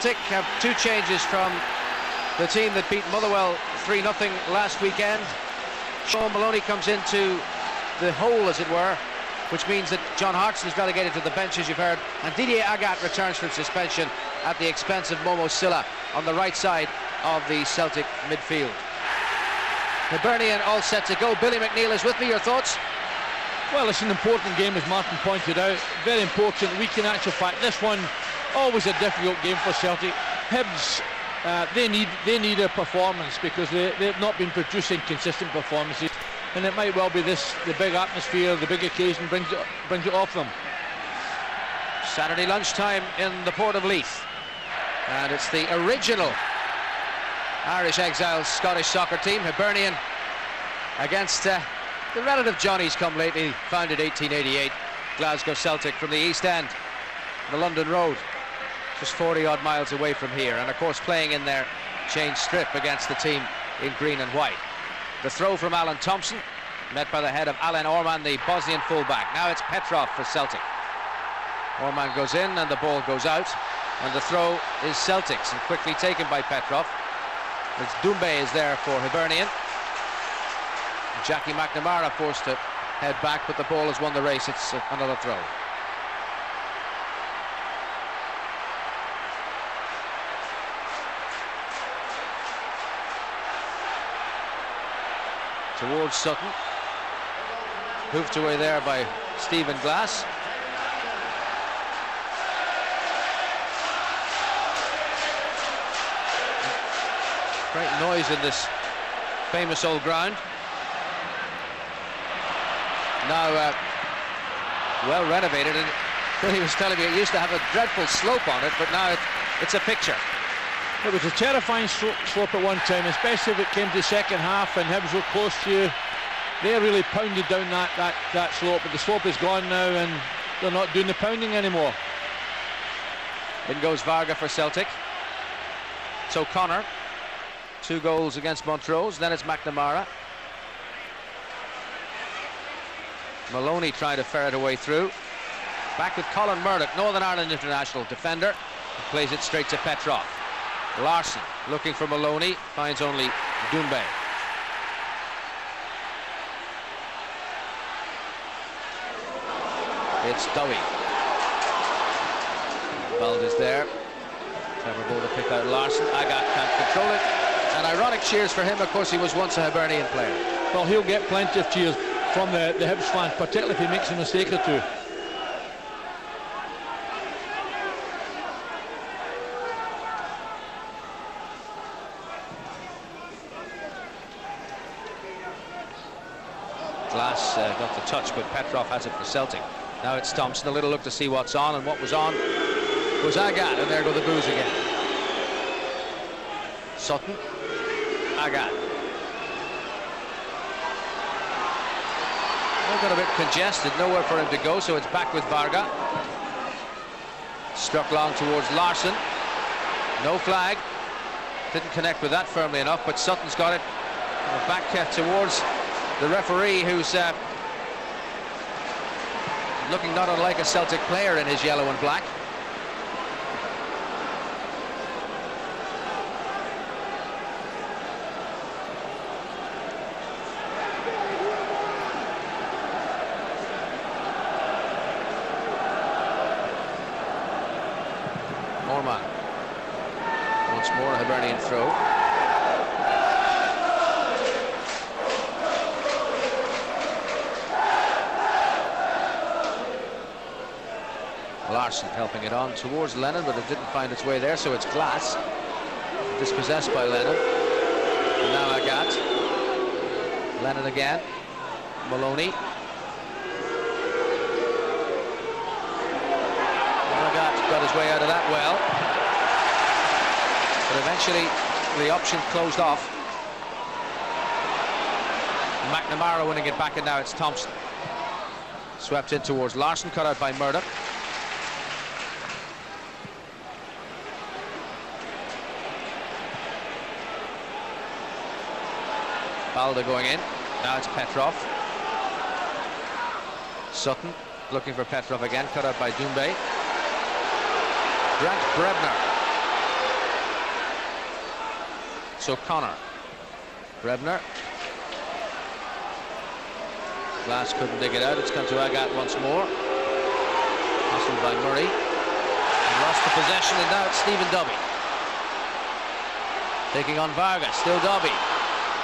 Celtic have two changes from the team that beat Motherwell 3-0 last weekend. Sean Maloney comes into the hole, as it were, which means that John Hartson is relegated to the bench, as you've heard, and Didier Agathe returns from suspension at the expense of Momo Silla on the right side of the Celtic midfield. Hibernian all set to go. Billy McNeil is with me. Your thoughts? Well, it's an important game, as Martin pointed out. Very important. Week in actual fact. This one, always a difficult game for Celtic. Hibs, they need a performance because they've not been producing consistent performances, and it might well be this, the big atmosphere, the big occasion brings it off them. Saturday lunchtime in the port of Leith, and it's the original Irish exiles Scottish soccer team, Hibernian, against the relative Johnnies come lately, founded 1888, Glasgow Celtic from the East End, the London Road, just 40 odd miles away from here, and of course playing in their changed strip against the team in green and white. The throw from Alan Thompson, met by the head of Alain Orman, the Bosnian fullback. Now it's Petrov for Celtic. Orman goes in and the ball goes out, and the throw is Celtic's and quickly taken by Petrov. It's Doumbé is there for Hibernian. Jackie McNamara forced to head back, but the ball has won the race. It's another throw. Towards Sutton. Hoofed away there by Stephen Glass. Great noise in this famous old ground. Now well renovated, and Billy was telling me it used to have a dreadful slope on it, but now it's a picture. It was a terrifying slope at one time, especially if it came to the second half and Hibs were close to you. They really pounded down that slope, but the slope is gone now and they're not doing the pounding anymore. In goes Varga for Celtic. It's O'Connor. 2 goals against Montrose. Then it's McNamara. Maloney trying to ferret a way through. Back with Colin Murdoch, Northern Ireland international defender. He plays it straight to Petrov. Larson looking for Maloney, finds only Doumbé. It's Dowie. Bald is there. Clever ball to pick out Larson. Agathe can't control it. And ironic cheers for him. Of course, he was once a Hibernian player. Well, he'll get plenty of cheers from the Hibs fans, particularly if he makes a mistake or two. Glass got the touch, but Petrov has it for Celtic. Now it's Thompson. A little look to see what's on, and what was on was Agathe, and there go the boos again. Sutton. Agathe. Got a bit congested, nowhere for him to go, so it's back with Varga. Struck long towards Larson. No flag. Didn't connect with that firmly enough, but Sutton's got it. Back towards the referee, who's looking not unlike a Celtic player in his yellow and black. Orman. Once more a Hibernian throw. Larson helping it on towards Lennon, but it didn't find its way there, so it's Glass. Dispossessed by Lennon. And now Agathe. Lennon again. Maloney. Agathe got his way out of that well. But eventually the option closed off. McNamara winning it back, and now it's Thompson. Swept in towards Larson, cut out by Murdoch. Balda going in. Now it's Petrov. Sutton looking for Petrov again, cut out by Doumbé. Grant Brebner It's O'Connor. Brebner. Glass couldn't dig it out. It's gone to Agat once more. Hustled by Murray. And lost the possession, and now it's Stephen Dobby. Taking on Vargas. Still Dobby.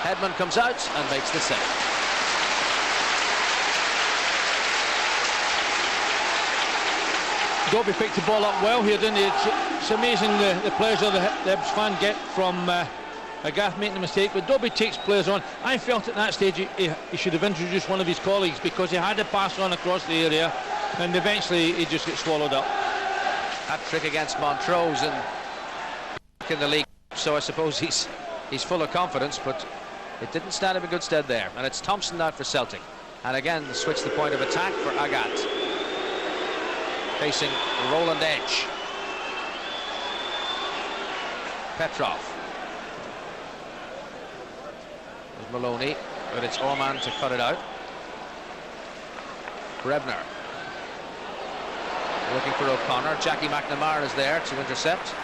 Hedman comes out and makes the save. Dobby picked the ball up well here, didn't he? It's amazing the pleasure the Hibs fan get from Agat making the mistake, but Dobby takes players on. I felt at that stage he should have introduced one of his colleagues, because he had to pass on across the area, and eventually he just gets swallowed up. Hat trick against Montrose in the league, so I suppose he's full of confidence, but it didn't stand him in good stead there. And it's Thompson now for Celtic, and again switch the point of attack for Agat, facing Roland Edge. Petrov. There's Maloney, but it's Orman to cut it out. Brebner. Looking for O'Connor. Jackie McNamara is there to intercept.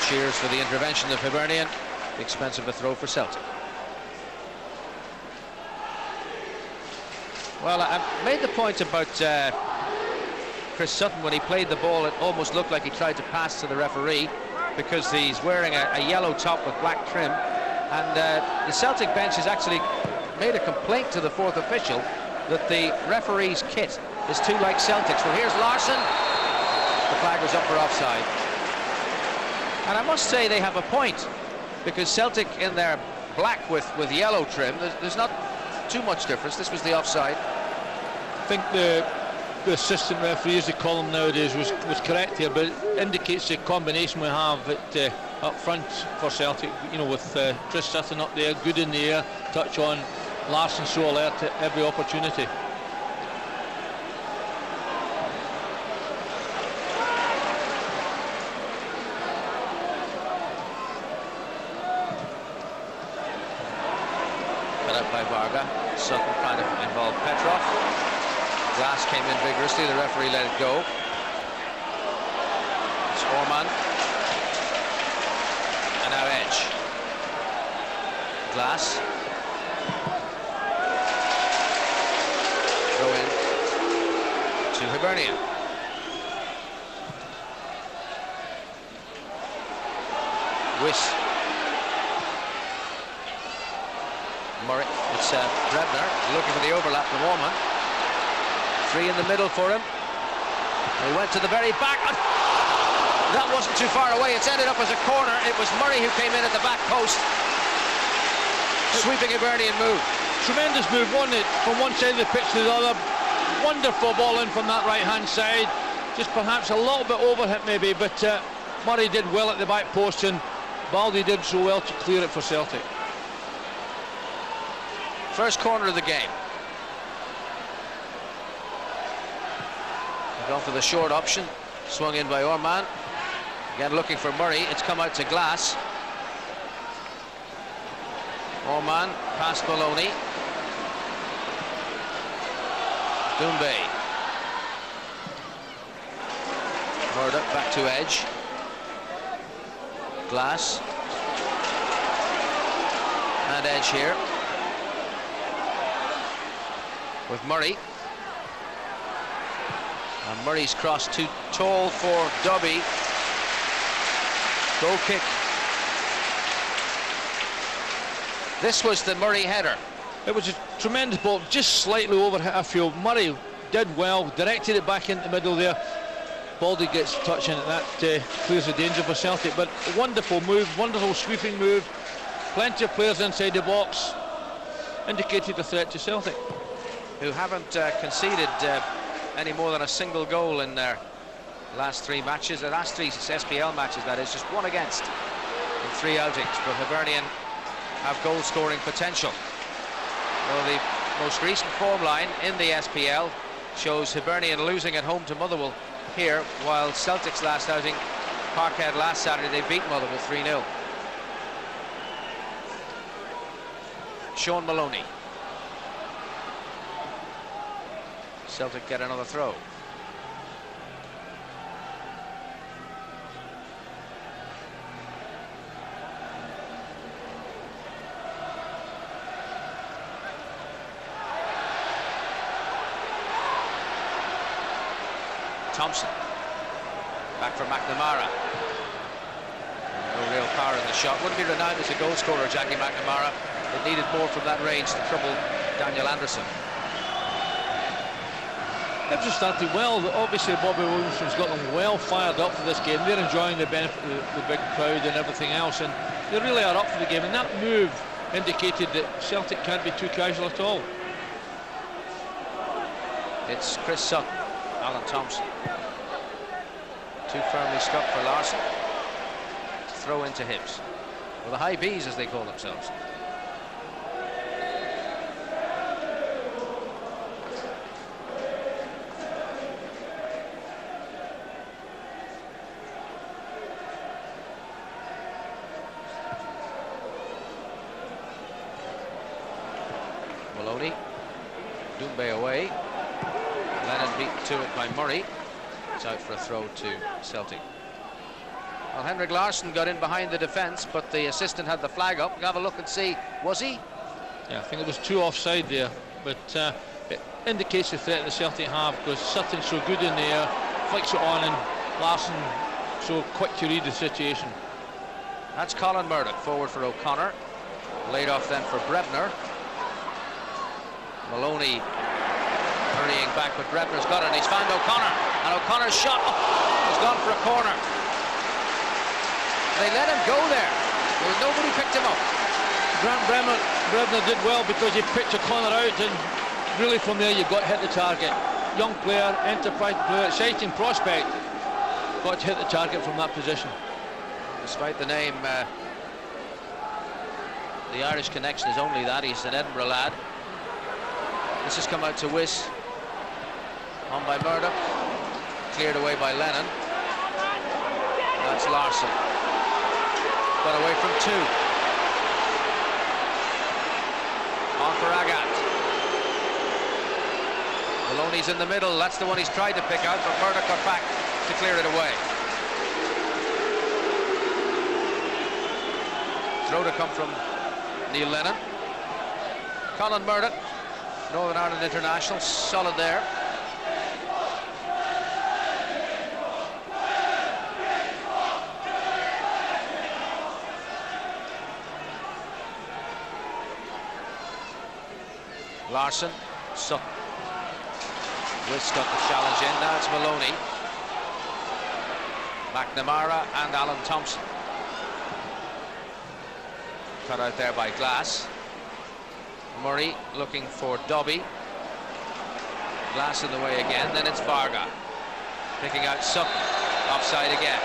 Cheers for the intervention of Hibernian. The expense of a throw for Celtic. Well, I made the point about Chris Sutton when he played the ball. It almost looked like he tried to pass to the referee, because he's wearing a yellow top with black trim, and the Celtic bench has actually made a complaint to the fourth official that the referee's kit is too like Celtic's. Well, here's Larson. The flag was up for offside, and I must say they have a point, because Celtic in their black with yellow trim, there's not too much difference. This was the offside. I think the assistant referee, as they call him nowadays, was correct here, but it indicates the combination we have up front for Celtic, you know, with Chris Sutton up there, good in the air, touch on Larson, so alert at every opportunity. Cut out by Varga. Sutton trying to involve Petrov. Glass came in vigorously, the referee let it go. It's Orman. And now Edge. Glass. Throw in to Hibernian. Wiss. Murray. It's Brebner looking for the overlap from Orman. Three in the middle for him. He went to the very back. That wasn't too far away. It's ended up as a corner. It was Murray who came in at the back post. Sweeping Hibernian move. Tremendous move, wasn't it? From one side of the pitch to the other. Wonderful ball in from that right-hand side. Just perhaps a little bit overhit maybe, but Murray did well at the back post, and Baldy did so well to clear it for Celtic. First corner of the game. Gone for the short option, swung in by Orman. Again looking for Murray, it's come out to Glass. Orman past Maloney. Doumbé. Murdoch back to Edge. Glass. And Edge here. With Murray. And Murray's cross too tall for Dobby. Goal kick. This was the Murray header. It was a tremendous ball, just slightly overhit a field. Murray did well, directed it back into the middle there. Baldy gets a touch in it, that clears the danger for Celtic. But a wonderful move, wonderful sweeping move. Plenty of players inside the box. Indicated a threat to Celtic, who haven't conceded any more than a single goal in their last three matches. The last three SPL matches, that is, just one against in three outings. But Hibernian have goal scoring potential. Well, the most recent form line in the SPL shows Hibernian losing at home to Motherwell here, while Celtic's last outing, Parkhead last Saturday, they beat Motherwell 3-0. Sean Maloney. Celtic get another throw. Thompson. Back for McNamara. No real power in the shot. Wouldn't be renowned as a goal scorer, Jackie McNamara. It needed more from that range to trouble Daniel Anderson. Hibs have started well. Obviously, Bobby Williamson's got them well fired up for this game. They're enjoying the benefit of the big crowd and everything else, and they really are up for the game. And that move indicated that Celtic can't be too casual at all. It's Chris Sutton, Alan Thompson. Too firmly struck for Larson. Throw into Hibs. Well, the High Bs, as they call themselves. Maloney. Doumbé away. Lennon beaten to it by Murray. It's out for a throw to Celtic. Well, Henrik Larsson got in behind the defence, but the assistant had the flag up. We'll have a look and see. Was he? Yeah, I think it was 2 offside there, but it indicates the threat the Celtic have, because Sutton's so good in the air, flicks it on, and Larsson so quick to read the situation. That's Colin Murdoch, forward for O'Connor. Laid off then for Brebner. Maloney hurrying back, but Brebner's got it, and he's found O'Connor, and O'Connor's shot has gone for a corner. They let him go there. Nobody picked him up. Grant Brebner did well, because he picked O'Connor out, and really from there you got to hit the target. Young player, enterprise player, exciting prospect, got to hit the target from that position. Despite the name, the Irish connection is only that. He's an Edinburgh lad. This has come out to Wiss. On by Murdoch. Cleared away by Lennon. That's Larsson. Got away from 2. On for Agat. Maloney's in the middle. That's the one he's tried to pick out, but Murdoch got back to clear it away. Throw to come from Neil Lennon. Colin Murdoch, Northern Ireland international, solid there. Larsson, Sutton. Wiss got the challenge in. Now it's Maloney, McNamara and Alan Thompson. Cut out there by Glass. Murray looking for Dobby. Glass in the way again. Then it's Varga picking out Sutton. Offside again.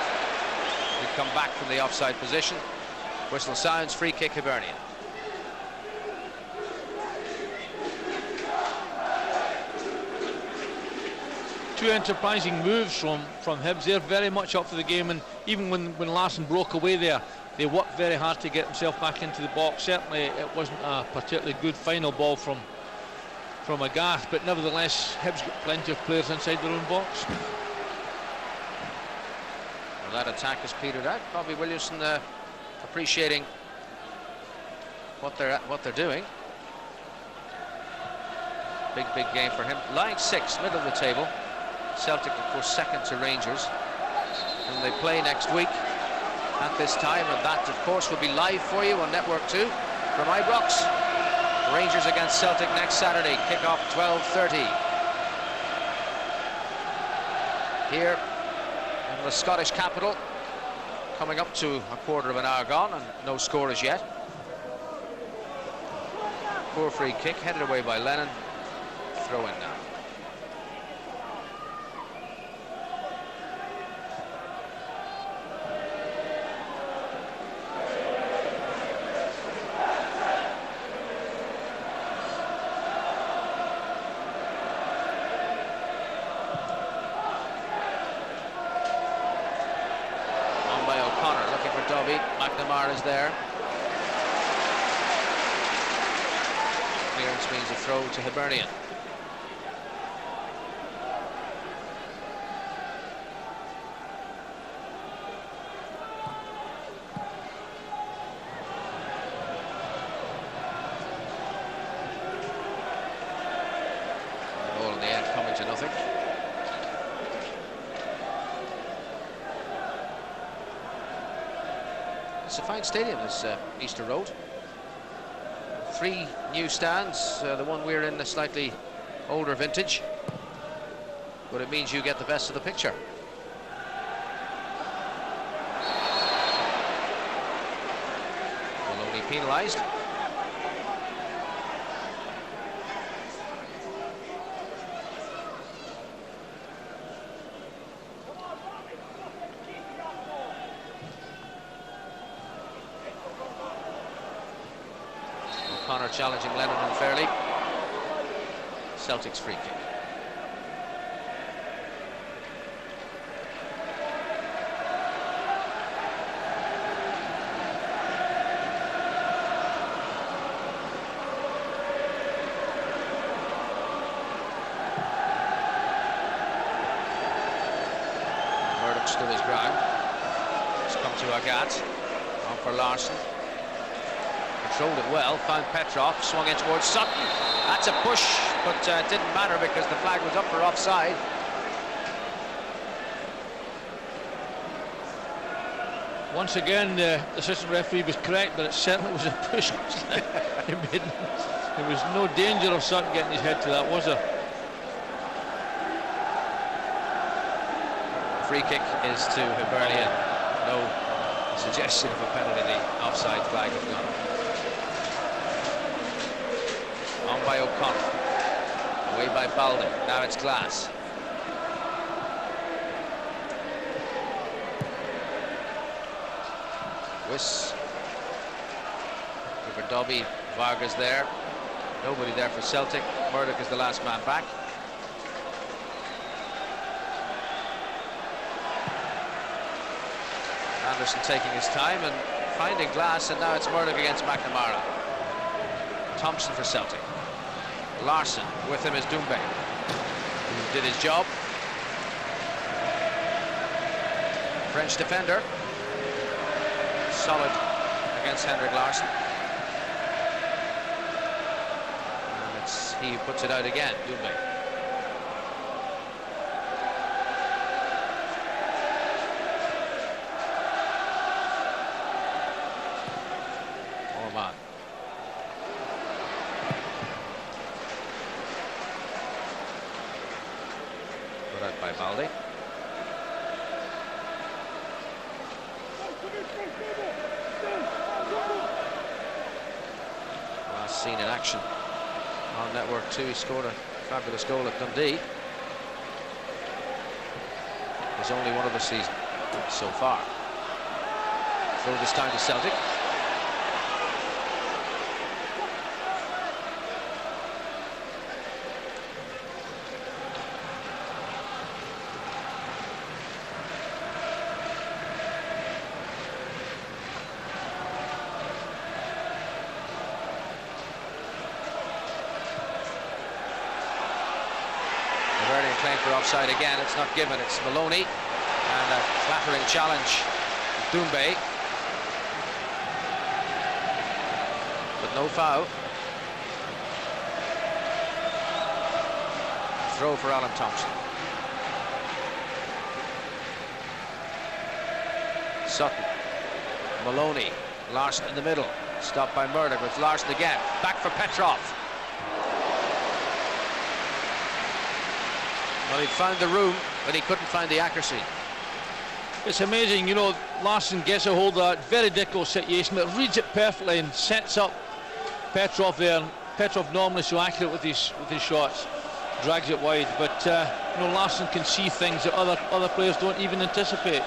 We come back from the offside position. Whistle sounds. Free kick Hibernian. Two enterprising moves from Hibs. They're very much up for the game, and even when Larsson broke away there, they worked very hard to get himself back into the box. Certainly it wasn't a particularly good final ball from Agath, but nevertheless Hibs got plenty of players inside their own box. Well, that attack has petered out. Bobby Williamson appreciating what they're doing. Big game for him. Lying 6th, middle of the table. Celtic, of course, second to Rangers, and they play next week at this time, and that, of course, will be live for you on Network 2 from Ibrox. Rangers against Celtic next Saturday, kickoff 12:30 here in the Scottish capital. Coming up to a quarter of an hour gone, and no score as yet. Poor free kick, headed away by Lennon. Throw in now. McNamara is there. Clearance means a throw to Hibernian. All in the end coming to nothing. It's a fine stadium, this Easter Road. 3 new stands, the one we're in, a slightly older vintage, but it means you get the best of the picture. Will only penalised. O'Connor challenging Lennon unfairly. Celtic's free kick. Murdoch stood his ground. It's come to Agat. On for Larson. Controlled it well, found Petrov, swung in towards Sutton. That's a push, but it didn't matter because the flag was up for offside. Once again, the assistant referee was correct, but it certainly was a push. There was no danger of Sutton getting his head to that, was there? Free kick is to Hibernian. No suggestion of a penalty. The offside flag has gone. On by O'Connor. Away by Baldy. Now it's Glass. Wiss. Over Dobby. Vargas there. Nobody there for Celtic. Murdoch is the last man back. Anderson taking his time and finding Glass, and now it's Murdoch against McNamara. Thompson for Celtic. Larson, with him is Doumbé, who did his job. French defender. Solid against Henrik Larsson. And it's he who puts it out again, Doumbé. Orman. Put out by Baldy. Last seen in action on Network 2, he scored a fabulous goal at Dundee. His only one of the season so far. Throw this time to Celtic. Claim for offside again. It's not given. It's Maloney, and a flattering challenge. Doumbé, but no foul. Throw for Alan Thompson. Sutton, Maloney, Larson in the middle. Stopped by Murdoch with Larson again. Back for Petrov. Well, he found the room, but he couldn't find the accuracy. It's amazing, you know, Larson gets a hold of that very difficult situation, but reads it perfectly and sets up Petrov there. And Petrov normally so accurate with his shots, drags it wide, but you know, Larson can see things that other players don't even anticipate.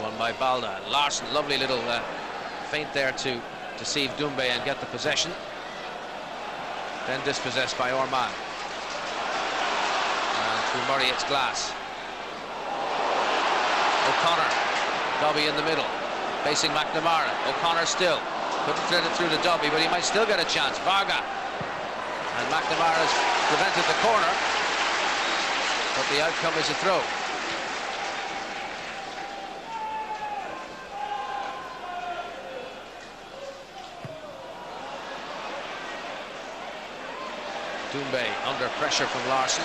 Won by Balda. Larson, lovely little feint there to deceive Doumbé and get the possession. Then dispossessed by Orman. And through Murray it's Glass. O'Connor. Dobby in the middle. Facing McNamara. O'Connor still. Couldn't thread it through to Dobby, but he might still get a chance. Varga. And McNamara's prevented the corner. But the outcome is a throw. Doumbé under pressure from Larson.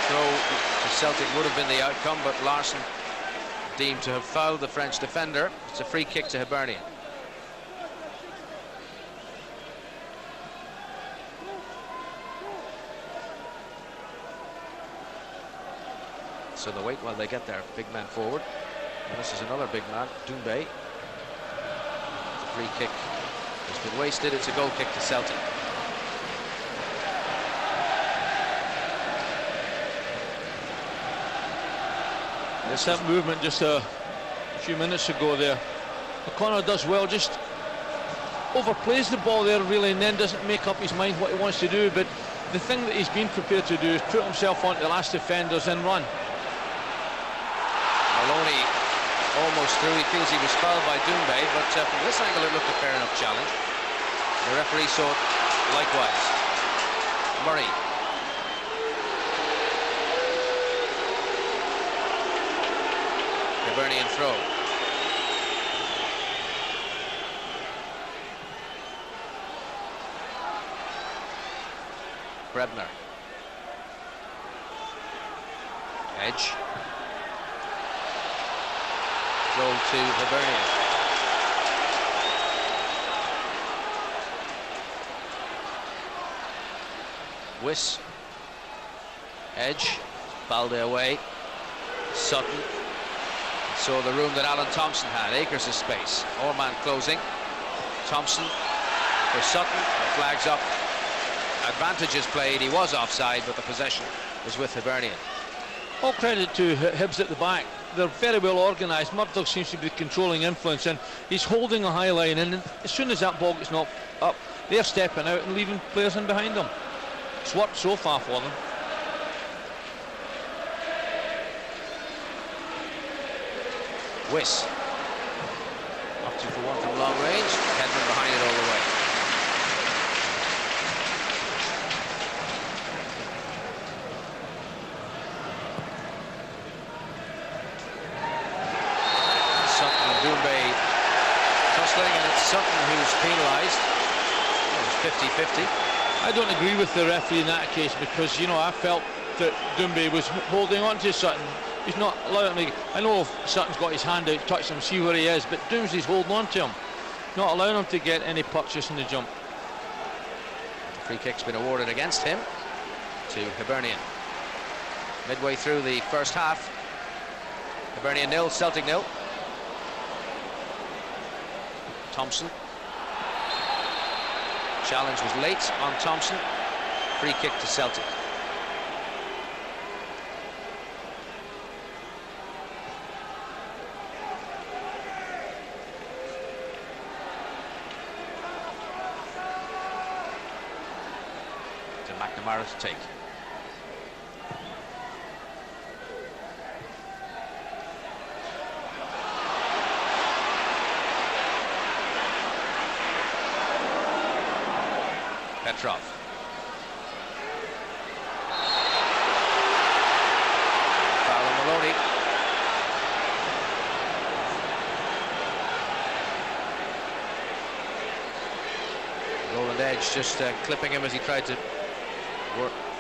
throw to Celtic would have been the outcome, but Larson deemed to have fouled the French defender. It's a free kick to Hibernian. So they wait while they get their big man forward. And this is another big man, Doumbé. The free kick has been wasted. It's a goal kick to Celtic. There's that movement just a few minutes ago there. O'Connor does well, just overplays the ball there really, and then doesn't make up his mind what he wants to do. But the thing that he's been prepared to do is put himself onto the last defenders and run. Maloney almost through. He feels he was fouled by Doumbé, but from this angle it looked a fair enough challenge. The referee saw it likewise. Murray. Hibernian throw. Brebner. Edge. Goal to Hibernian. Wiss. Edge. Balde away. Sutton. Saw the room that Alan Thompson had. Acres of space. Orman closing. Thompson for Sutton. Flags up. Advantages played. He was offside, but the possession was with Hibernian. All credit to Hibs at the back. They're very well organised. Murdoch seems to be controlling influence, and he's holding a high line, and as soon as that ball gets knocked up, they're stepping out and leaving players in behind them. It's worked so far for them. Wiss. Up to for one from long range. Kedman behind it all the way. Sutton and Doumbé tussling, and it's Sutton who's penalised. It was 50-50. I don't agree with the referee in that case, because, you know, I felt that Doumbé was holding on to Sutton. He's not allowing him. I know Sutton's got his hand out, touch him, see where he is, but Doomsday's holding on to him, not allowing him to get any purchase in the jump. The free kick's been awarded against him to Hibernian. Midway through the first half, Hibernian 0, Celtic 0. Thompson. Challenge was late on Thompson. Free kick to Celtic. McNamara to take. Petrov. Foul on Maloney. Roland Edge just clipping him as he tried to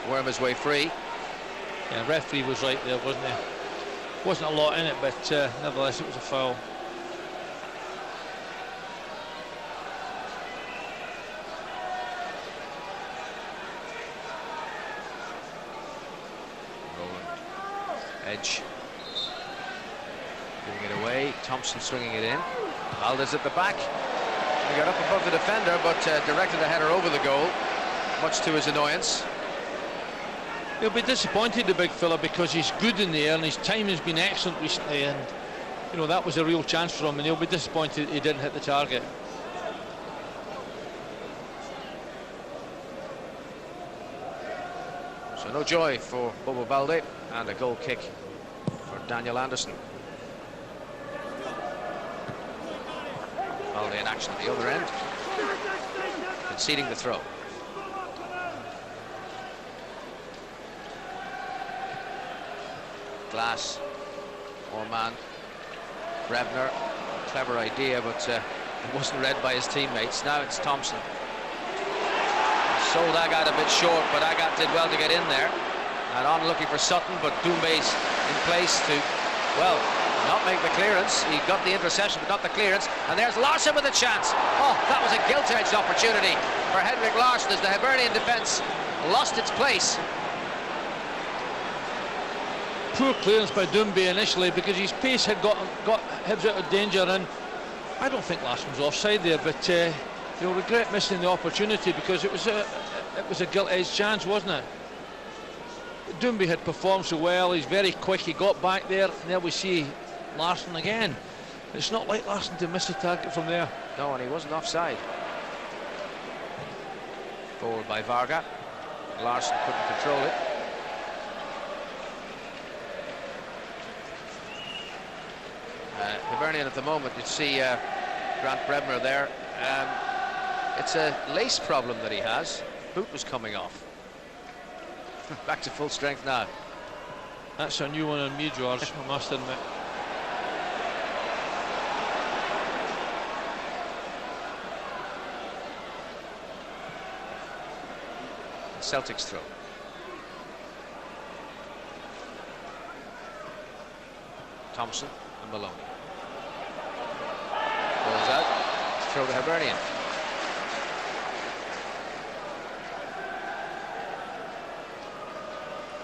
worm his way free. Yeah, referee was right there, wasn't he? Wasn't a lot in it, but nevertheless it was a foul. Roland Edge giving it away. Thompson swinging it in. Valdez at the back. He got up above the defender, but directed a header over the goal, much to his annoyance. He'll be disappointed, the big fella, because he's good in the air and his time has been excellent recently, and you know that was a real chance for him, and he'll be disappointed he didn't hit the target. So no joy for Bobo Balde, and a goal kick for Daniel Anderson. Balde in action at the other end, conceding the throw. Glass, Orman, Brebner, clever idea, but it wasn't read by his teammates. Now it's Thompson. Sold Agat a bit short, but Agat did well to get in there. And on looking for Sutton, but Doumbé's in place to, well, not make the clearance. He got the interception, but not the clearance. And there's Larsson with a chance. Oh, that was a gilt-edged opportunity for Henrik Larsson as the Hibernian defence lost its place. Poor clearance by Doumbé initially, because his pace had got Hibs out of danger, and I don't think Larsson was offside there, but he'll regret missing the opportunity, because it was a gilt-edged chance, wasn't it? Doumbé had performed so well. He's very quick. He got back there, and there we see Larsson again. It's not like Larsson to miss the target from there. No, and he wasn't offside. Forward by Varga. Larsson couldn't control it. Hibernian at the moment, you see Grant Brebner there. It's a lace problem that he has. Boot was coming off. Back to full strength now. That's a new one on me, George, I must admit. Celtic's throw. Thompson and Maloney. Goes out. Throw to Hibernian.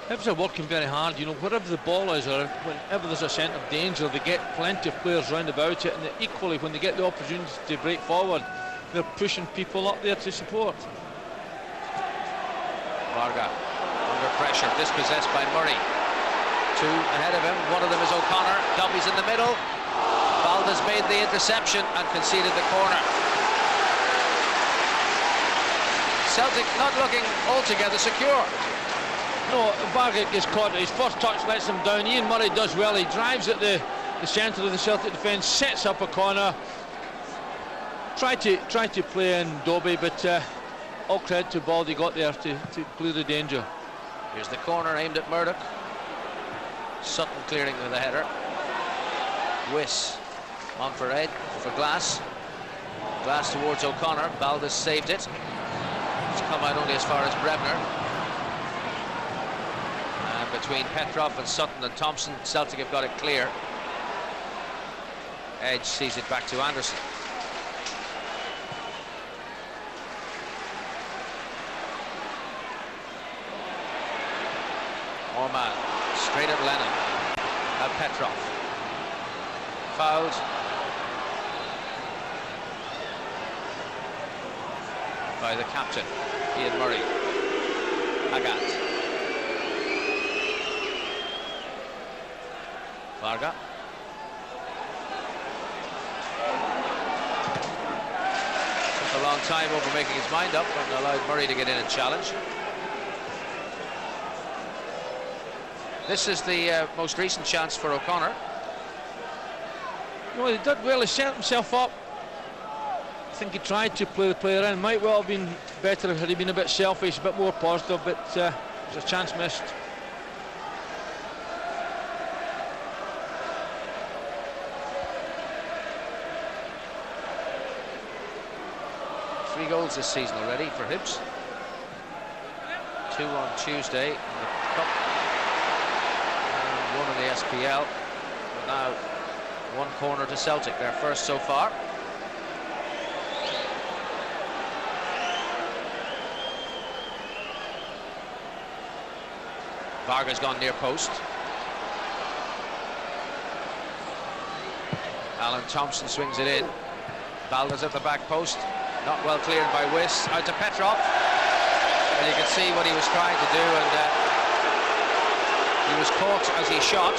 Hibs are working very hard, you know, wherever the ball is, or whenever there's a scent of danger, they get plenty of players round about it, and equally when they get the opportunity to break forward, they're pushing people up there to support. Varga under pressure, dispossessed by Murray. Two ahead of him, one of them is O'Connor. Duffy's in the middle. Balda's made the interception and conceded the corner. Celtic not looking altogether secure. No, Varga gets caught. His first touch lets him down. Ian Murray does well. He drives at the centre of the Celtic defence, sets up a corner. Tried to play in Dobie, but all credit to Baldy, got there to clear the danger. Here's the corner aimed at Murdoch. Sutton clearing with a header. Wiss on for Ed, for Glass. Glass towards O'Connor. Baldas saved it. It's come out only as far as Brebner. And between Petrov and Sutton and Thompson, Celtic have got it clear. Edge sees it back to Anderson. Orman straight at Lennon. Now Petrov. Fouled. By the captain, Ian Murray. Agat. Varga. Took a long time over making his mind up and allowed Murray to get in and challenge. This is the most recent chance for O'Connor. No, he did well. He set himself up. I think he tried to play the player in. Might well have been better had he been a bit selfish, a bit more positive, but it was a chance missed. Three goals this season already for Hibs. 2 on Tuesday in the Cup. And 1 in the SPL. But now 1 corner to Celtic, their first so far. Varga's gone near post. Alan Thompson swings it in. Balda's at the back post. Not well cleared by Wiss. Out to Petrov. And you can see what he was trying to do, and he was caught as he shot.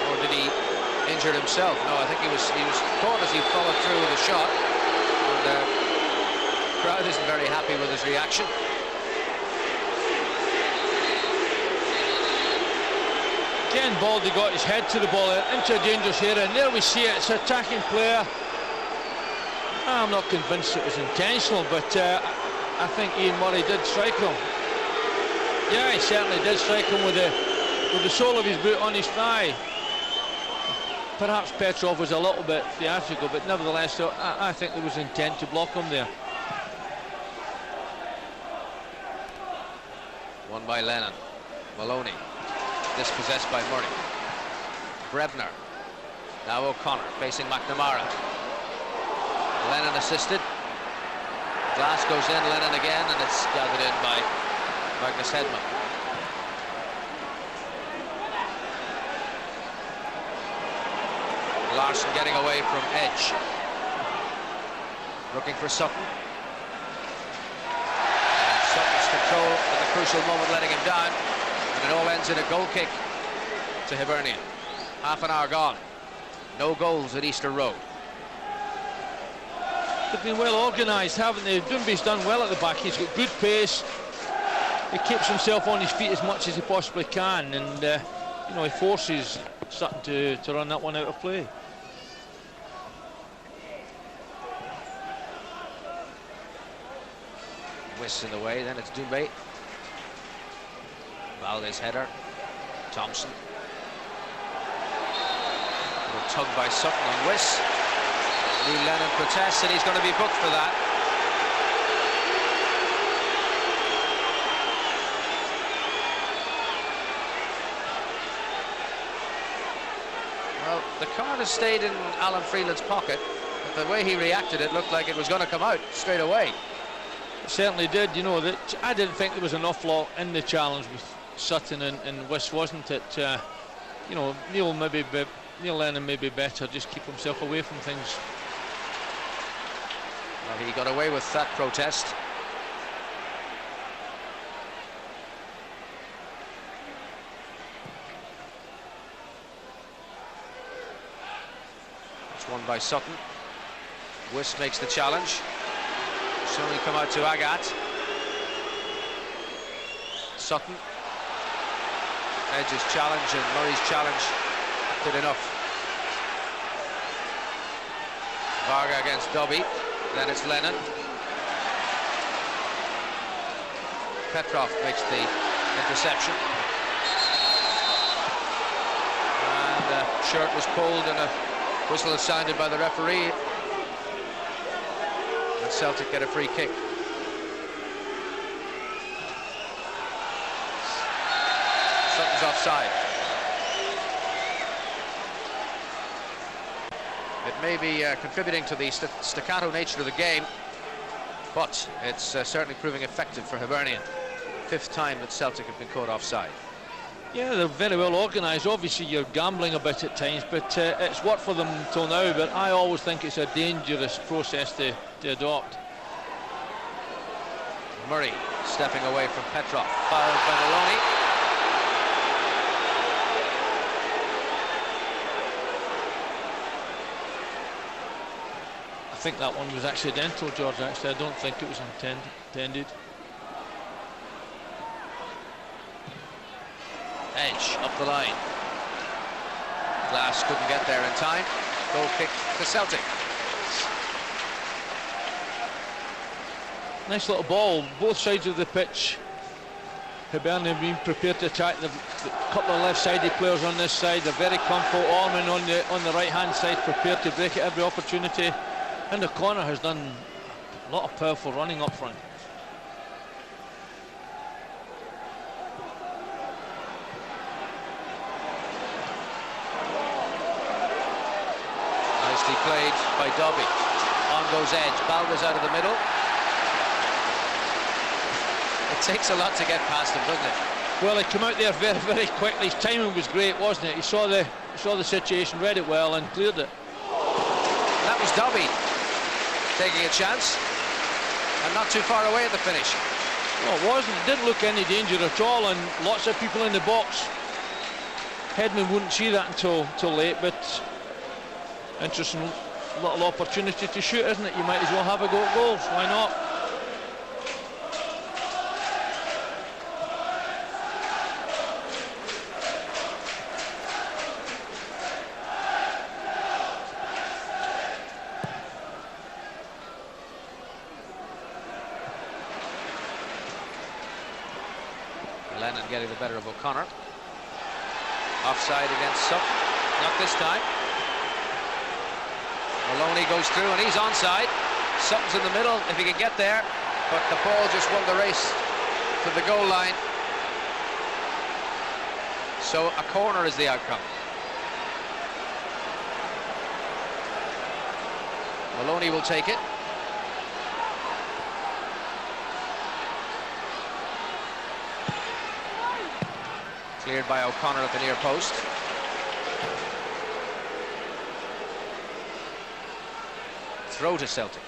Or did he injure himself? No, I think he was caught as he followed through with a shot. And the crowd isn't very happy with his reaction. Again, Baldy got his head to the ball into a dangerous area, and there we see it. It's an attacking player. I'm not convinced it was intentional, but I think Ian Murray did strike him. Yeah, he certainly did strike him with the sole of his boot on his thigh. Perhaps Petrov was a little bit theatrical, but nevertheless, I think there was intent to block him there. 1-1 by Lennon. Maloney, dispossessed by Murray. Brebner, now O'Connor facing McNamara. Lennon assisted. Glass goes in, Lennon again, and it's gathered in by Magnus Hedman. Larson getting away from edge. Looking for Sutton. And Sutton's control at the crucial moment, letting him down. And it all ends in a goal kick to Hibernian. Half an hour gone. No goals at Easter Road. They've been well organised, haven't they? Doomby's done well at the back. He's got good pace. He keeps himself on his feet as much as he possibly can, and you know, he forces Sutton to run that one out of play. Wiss in the way, then it's Doumbé. Valdez header. Thompson. A little tug by Sutton on Wiss. Lee Lennon protests, and he's going to be booked for that. Well, the card has stayed in Alan Freeland's pocket, but the way he reacted, it looked like it was going to come out straight away. It certainly did. You know, that I didn't think there was an awful lot in the challenge with Sutton and Wiss, wasn't it? You know, Neil Lennon may be better, just keep himself away from things. Well, he got away with that protest. It's won by Sutton. Wiss makes the challenge. So we come out to Agat. Sutton. Edge's challenge and Murray's challenge did enough. Varga against Dobby. Then it's Lennon. Petrov makes the interception. And a shirt was pulled and a whistle is sounded by the referee. And Celtic get a free kick. Sutton's offside. It may be contributing to the staccato nature of the game, but it's certainly proving effective for Hibernian. 5th time that Celtic have been caught offside. Yeah, they're very well organised. Obviously you're gambling a bit at times, but it's worked for them till now. But I always think it's a dangerous process to adopt. Murray stepping away from Petrov, fouled by Maloney. I think that one was accidental, George, actually. I don't think it was intended. Edge up the line. Glass couldn't get there in time. Goal kick to Celtic. Nice little ball, both sides of the pitch. Hibernian being prepared to attack. The couple of left-sided players on this side. They're very comfortable. Orman on the right-hand side, prepared to break at every opportunity. And O'Connor has done a lot of powerful running up front. Nicely played by Dobby. On goes Edge. Balder's out of the middle. It takes a lot to get past him, doesn't it? Well, he came out there very, very quickly. His timing was great, wasn't it? He saw the situation, read it well, and cleared it. And that was Dobby taking a chance, and not too far away at the finish. No, it wasn't. It didn't look any danger at all, and lots of people in the box. Hedman wouldn't see that until late, but interesting little opportunity to shoot, isn't it? You might as well have a go at goals. Why not? Lennon getting the better of O'Connor. Offside against Sutton. Not this time. Maloney goes through and he's onside. Sutton's in the middle if he can get there, but the ball just won the race to the goal line so a corner is the outcome. Maloney will take it. Cleared by O'Connor at the near post. Throw to Celtic.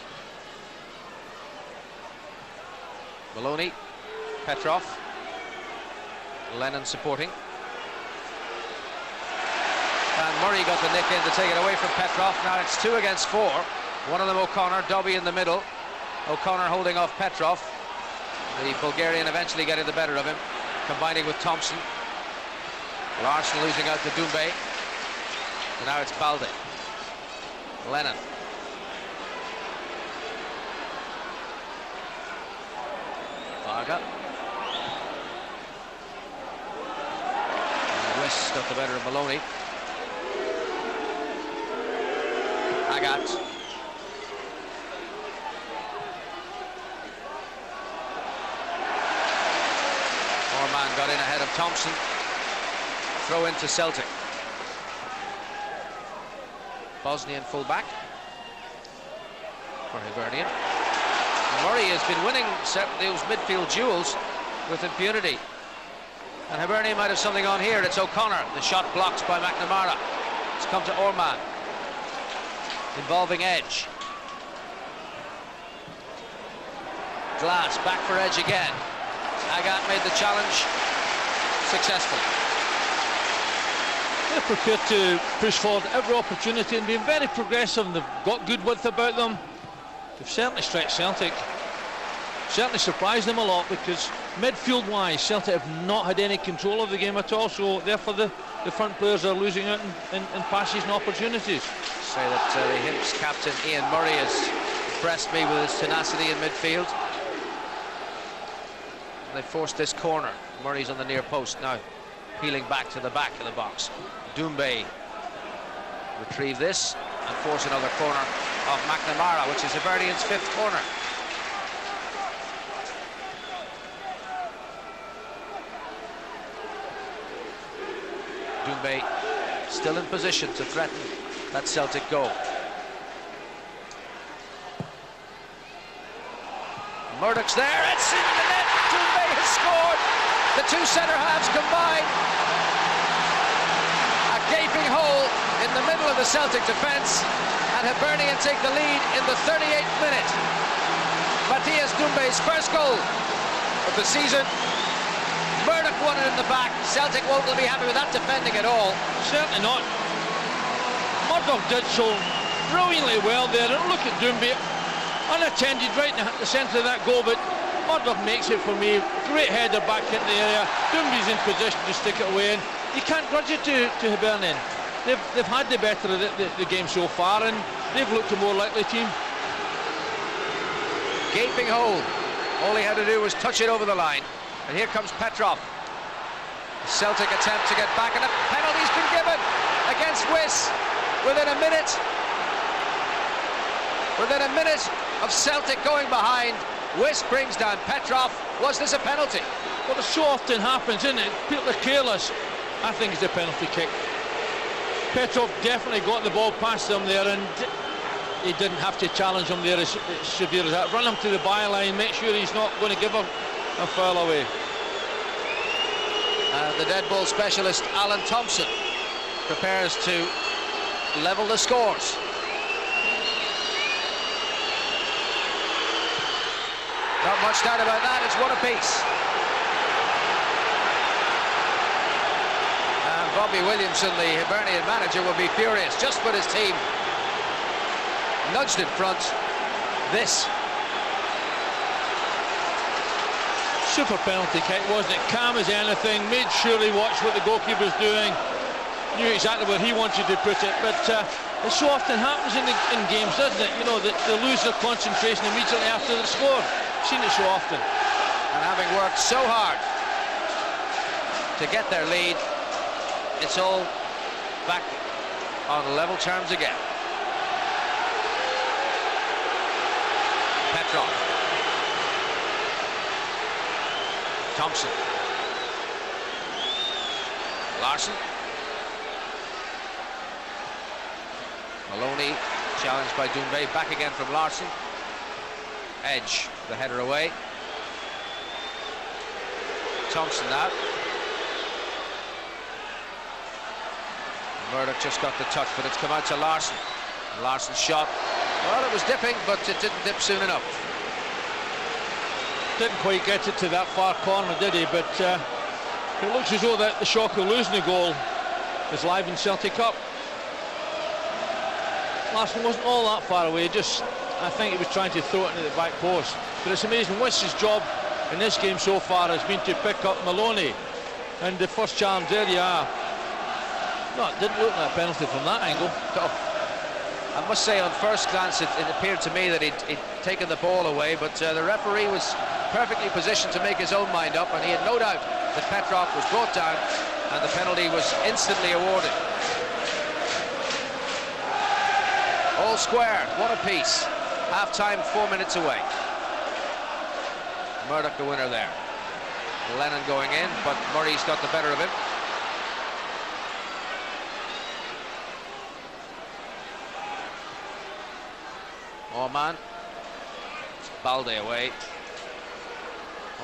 Maloney, Petrov, Lennon supporting. And Murray got the nick in to take it away from Petrov. Now it's 2 against 4. One of them O'Connor, Dobby in the middle. O'Connor holding off Petrov. The Bulgarian eventually getting the better of him, combining with Thompson. Larson losing out to Doumbé. And now it's Balde. Lennon. Varga. West got the better of Maloney. Agat. Orman got in ahead of Thompson. Throw into Celtic. Bosnian fullback for Hibernian. Murray has been winning those midfield duels with impunity. And Hibernian might have something on here. It's O'Connor. The shot blocked by McNamara. It's come to Orman. Involving Edge. Glass back for Edge again. Agat made the challenge successfully. They're prepared to push forward every opportunity and being very progressive, and they've got good width about them. They've certainly stretched Celtic. Certainly surprised them a lot, because midfield-wise, Celtic have not had any control of the game at all, so therefore the front players are losing out in passes and opportunities. Say that the Hibs captain Ian Murray has impressed me with his tenacity in midfield. They forced this corner. Murray's on the near post now, peeling back to the back of the box. Doumbé retrieve this and force another corner off McNamara, which is Hibernian's 5th corner. Doumbé still in position to threaten that Celtic goal. Murdoch's there, it's in the net. Doumbé has scored. The two centre halves combine. A gaping hole in the middle of the Celtic defence, and Hibernian take the lead in the 38th minute. Matthias Doumbé's first goal of the season. Murdoch won it in the back. Celtic won't be happy with that defending at all. Certainly not. Murdoch did so brilliantly well there. And look at Doumbé, unattended right in the centre of that goal, but Murdoch makes it for me. Great header back into the area. Doumbé's in position to stick it away, and you can't grudge it to Hibernian. They've had the better of the game so far, and they've looked a more likely team. Gaping hole. All he had to do was touch it over the line. And here comes Petrov. The Celtic attempt to get back, and a penalty's been given against Wiss within a minute. Within a minute of Celtic going behind, Wiss brings down Petrov. Was this a penalty? Well, it so often happens, isn't it? People are careless. I think it's a penalty kick. Petrov definitely got the ball past them there, and he didn't have to challenge him there as severe as that. Run him to the byline, make sure he's not going to give him a foul away. And the dead ball specialist Alan Thompson prepares to level the scores. Not much doubt about that. It's 1 apiece. And Bobby Williamson, the Hibernian manager, will be furious. Just put his team nudged in front. This super penalty kick, wasn't it? Calm as anything, made sure he watched what the goalkeeper's doing, knew exactly where he wanted to put it, but it so often happens in games, doesn't it? You know, they lose their concentration immediately after the score. Seen it so often. And having worked so hard to get their lead, it's all back on level terms again. Petrov. Thompson. Larson. Maloney challenged by Doumbé. Back again from Larson. Edge, the header away. Thompson now. Murdoch just got the touch, but it's come out to Larson. Larson's shot. Well, it was dipping, but it didn't dip soon enough. Didn't quite get it to that far corner, did he? But it looks as though that the shock of losing the goal is live in Celtic Cup. Larson wasn't all that far away, just I think he was trying to throw it into the back post. But it's amazing, Witz's job in this game so far has been to pick up Maloney. And the first challenge, there you are. No, it didn't look like a penalty from that angle. I must say, on first glance, it appeared to me that he'd taken the ball away, but the referee was perfectly positioned to make his own mind up, and he had no doubt that Petrov was brought down, and the penalty was instantly awarded. All square, one apiece. Half-time, 4 minutes away. Murdoch the winner there. Lennon going in, but Murray's got the better of him. Orman. It's Balde away.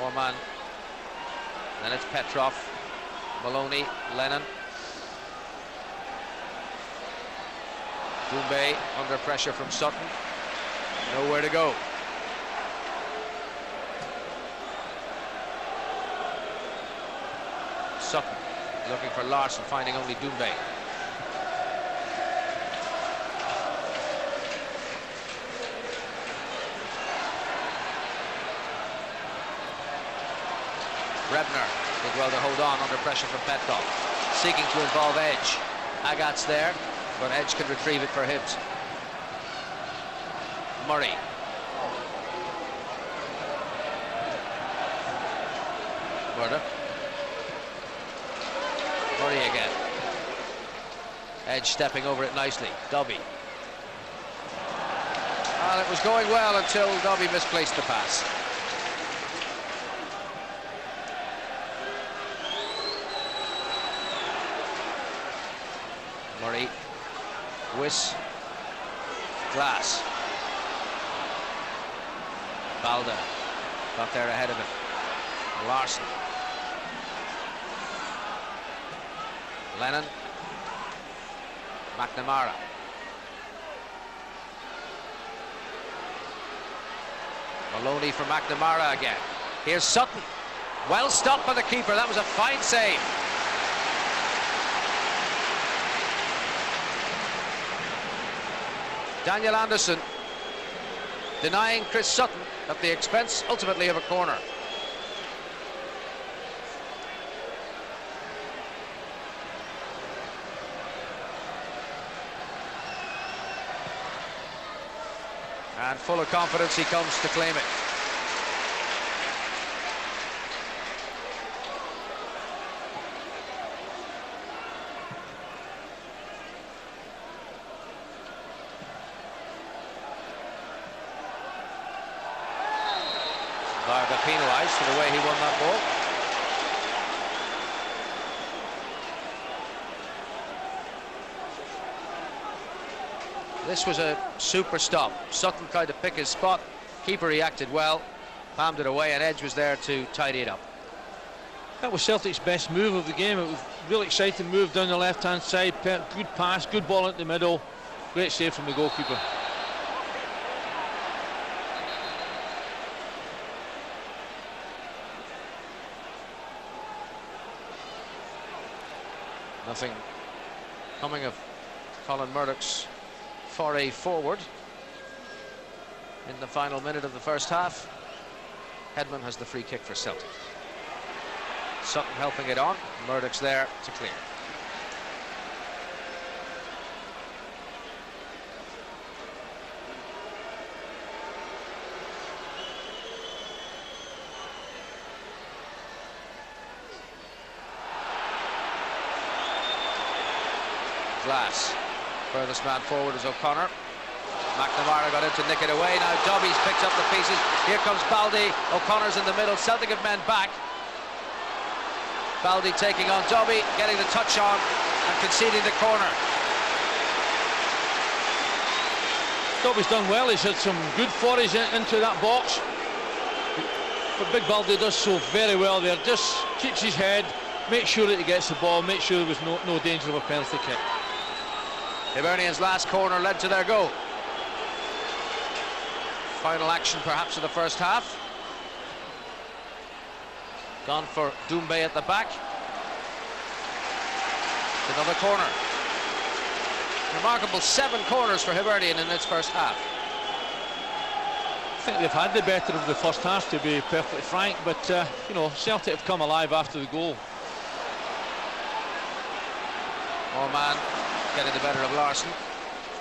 Orman. Then it's Petrov. Maloney. Lennon. Doumbé under pressure from Sutton. Nowhere to go. Sutton looking for Larson, finding only Doumbé. Rebner did well to hold on under pressure from Petrov, seeking to involve Edge. Agat's there, but Edge can retrieve it for Hibs. Murray. Murdoch. Murray again. Edge stepping over it nicely. Dobby. Well, it was going well until Dobby misplaced the pass. Murray. Wiss. Glass. Balde got there ahead of him. Larson. Lennon. McNamara. Maloney for McNamara again. Here's Sutton. Well stopped by the keeper. That was a fine save. Daniel Anderson denying Chris Sutton at the expense ultimately of a corner. And full of confidence he comes to claim it. Varga penalised for the way he won that ball. This was a super stop. Sutton tried to pick his spot. Keeper reacted well, palmed it away, and Edge was there to tidy it up. That was Celtic's best move of the game. It was a really exciting move down the left-hand side. Good pass, good ball into the middle. Great save from the goalkeeper. Nothing coming of Colin Murdoch's foray forward in the final minute of the first half. Hedman has the free kick for Celtic. Sutton helping it on. Murdoch's there to clear. Glass. Furthest man forward is O'Connor. McNamara got in to nick it away. Now Dobby's picked up the pieces. Here comes Balde. O'Connor's in the middle. Celtic have men back. Baldy taking on Dobby, getting the touch on and conceding the corner. Dobby's done well. He's had some good forays into that box. But Big Baldy does so very well there. Just keeps his head, makes sure that he gets the ball, makes sure there was no danger of a penalty kick. Hibernian's last corner led to their goal. Final action perhaps of the first half. Gone for Doumbé at the back. Another corner. Remarkable 7 corners for Hibernian in its first half. I think they've had the better of the first half, to be perfectly frank, but you know, Celtic have come alive after the goal. Orman getting the better of Larson.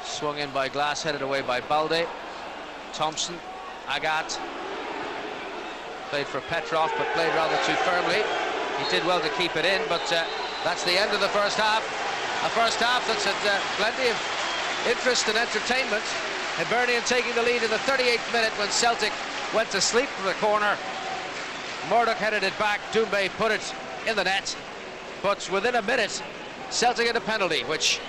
Swung in by Glass, headed away by Balde. Thompson, Agat. Played for Petrov, but played rather too firmly. He did well to keep it in, but that's the end of the first half. A first half that's had plenty of interest and entertainment. Hibernian taking the lead in the 38th minute when Celtic went to sleep from the corner. Murdoch headed it back. Doumbé put it in the net. But within a minute, Celtic had a penalty, which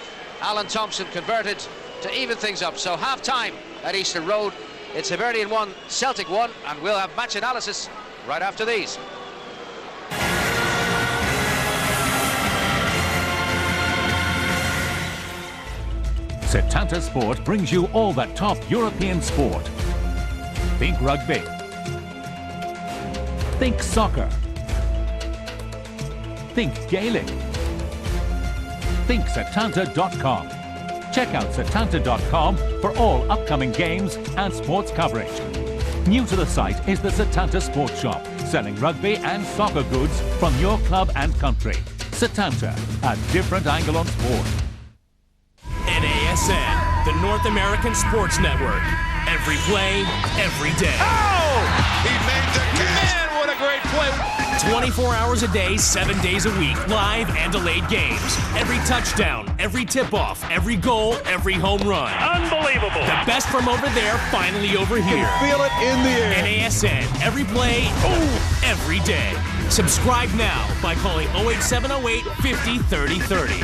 Alan Thompson converted to even things up. So half-time at Easter Road. It's Hibernian 1, Celtic 1, and we'll have match analysis right after these. Setanta Sport brings you all the top European sport. Think rugby. Think soccer. Think Gaelic. Think Setanta.com. Check out Setanta.com for all upcoming games and sports coverage. New to the site is the Setanta Sports Shop, selling rugby and soccer goods from your club and country. Setanta, a different angle on sport. NASN, the North American Sports Network. Every play, every day. Oh! He made the catch! Man, what a great play! 24 hours a day, 7 days a week, live and delayed games. Every touchdown, every tip-off, every goal, every home run. Unbelievable! The best from over there, finally over here. You can feel it in the air. NASN, every play, every day. Subscribe now by calling 08708 50 30 30.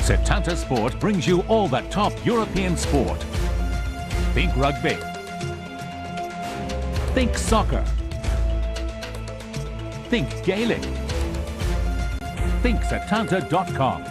Setanta Sport brings you all the top European sport. Think rugby. Think soccer. Think Gaelic. Think Setanta.com.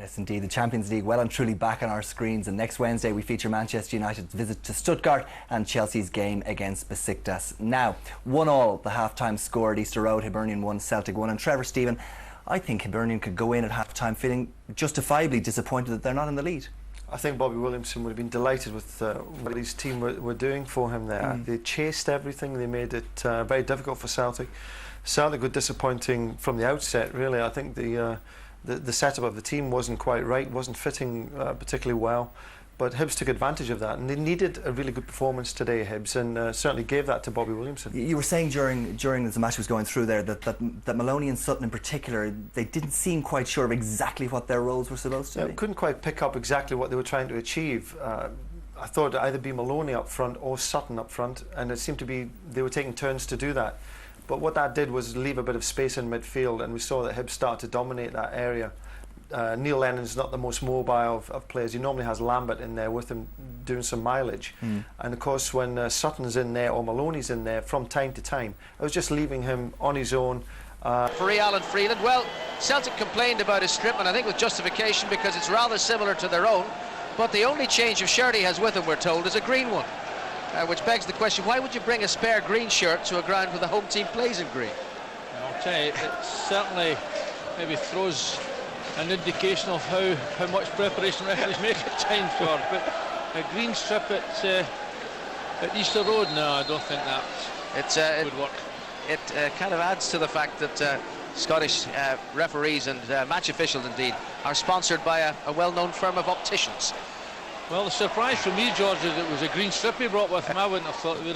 Yes, indeed. The Champions League well and truly back on our screens, and next Wednesday we feature Manchester United's visit to Stuttgart and Chelsea's game against Besiktas. Now, 1-1, the half-time score at Easter Road. Hibernian 1, Celtic 1. And Trevor, Stephen, I think Hibernian could go in at half-time feeling justifiably disappointed that they're not in the lead. I think Bobby Williamson would have been delighted with what his team were doing for him there. They chased everything. They made it very difficult for Celtic. Celtic were disappointing from the outset, really. I think the setup of the team wasn't quite right, wasn't fitting particularly well. But Hibs took advantage of that, and they needed a really good performance today, Hibs, and certainly gave that to Bobby Williamson. You were saying during as the match was going through there that Maloney and Sutton in particular, they didn't seem quite sure of exactly what their roles were supposed to be. Couldn't quite pick up exactly what they were trying to achieve. I thought it'd either be Maloney up front or Sutton up front, and it seemed to be they were taking turns to do that. But what that did was leave a bit of space in midfield, and we saw that Hibs start to dominate that area. Neil Lennon's not the most mobile of players. He normally has Lambert in there with him doing some mileage. And of course when Sutton's in there or Maloney's in there from time to time, I was just leaving him on his own. For Alan Freeland, well, Celtic complained about his strip, and I think with justification, because it's rather similar to their own, but the only change of shirt he has with him, we're told, is a green one. Which begs the question, why would you bring a spare green shirt to a ground where the home team plays in green? I'll tell you, it certainly maybe throws an indication of how much preparation referees make at times for. But a green strip at Easter Road, no, I don't think that would work. It kind of adds to the fact that Scottish referees and match officials, indeed, are sponsored by a well-known firm of opticians. Well, the surprise for me, George, is it was a green strip he brought with him. I wouldn't have thought he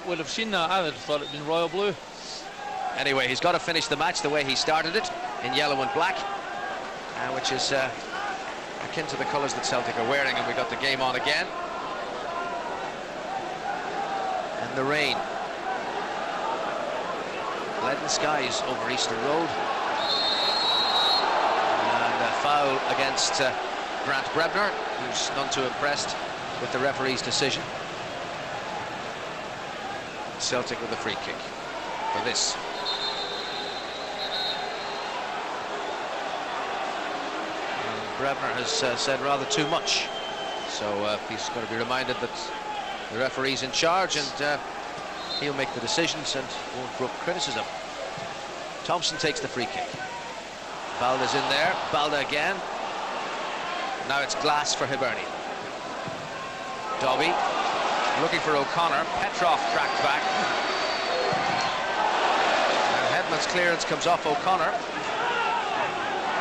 would have seen that. I would have thought it'd been royal blue. Anyway, he's got to finish the match the way he started it, in yellow and black, which is akin to the colours that Celtic are wearing, and we got the game on again. And the rain. Leaden skies over Easter Road. And a foul against Grant Brebner, who's none too impressed with the referee's decision. Celtic with a free kick for this. And Brebner has said rather too much, so he's going to be reminded that the referee's in charge, and he'll make the decisions and won't brook criticism. Thompson takes the free kick. Balda's in there. Balda again. Now it's Glass for Hibernian. Dobby looking for O'Connor. Petrov tracked back. And Hedman's clearance comes off O'Connor.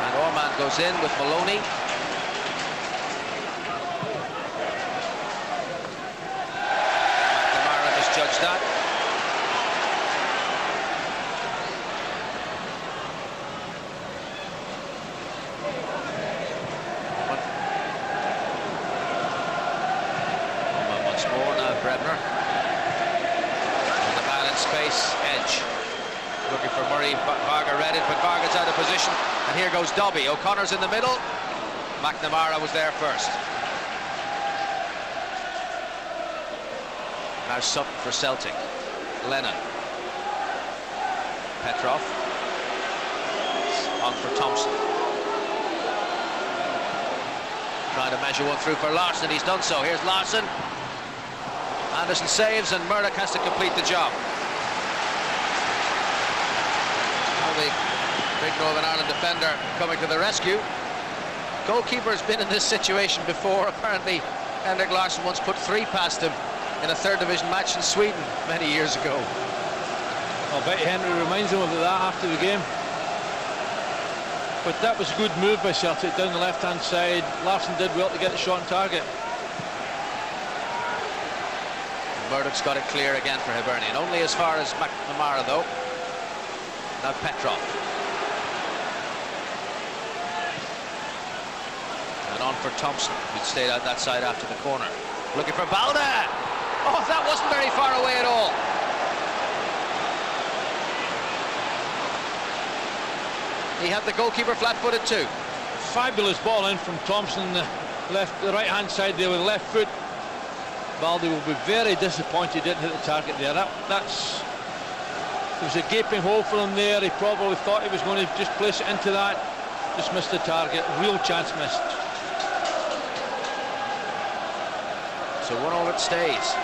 And Orman goes in with Maloney. McNamara misjudged that. Brebner. And the man in space, Edge. Looking for Murray. Varga read it, but Varga's out of position. And here goes Dobby. O'Connor's in the middle. McNamara was there first. Now Sutton for Celtic. Lennon. Petrov. On for Thompson. Trying to measure one through for Larsson. He's done so. Here's Larsson. Anderson saves, and Murdoch has to complete the job. Well, the big Northern Ireland defender coming to the rescue. Goalkeeper has been in this situation before. Apparently, Henrik Larsson once put 3 past him in a third division match in Sweden many years ago. I'll bet Henry reminds him of that after the game. But that was a good move by Celtic down the left-hand side. Larsson did well to get the shot on target. Murdoch's got it clear again for Hibernian. Only as far as McNamara, though. Now Petrov. And on for Thompson, who'd stayed out that side after the corner. Looking for Balda! Oh, that wasn't very far away at all. He had the goalkeeper flat-footed too. Fabulous ball in from Thompson, the right-hand side there with the left foot. Baldi will be very disappointed he didn't hit the target there. There was a gaping hole for him there. He probably thought he was going to just place it into that. just missed the target. Real chance missed. So 1-1 it stays.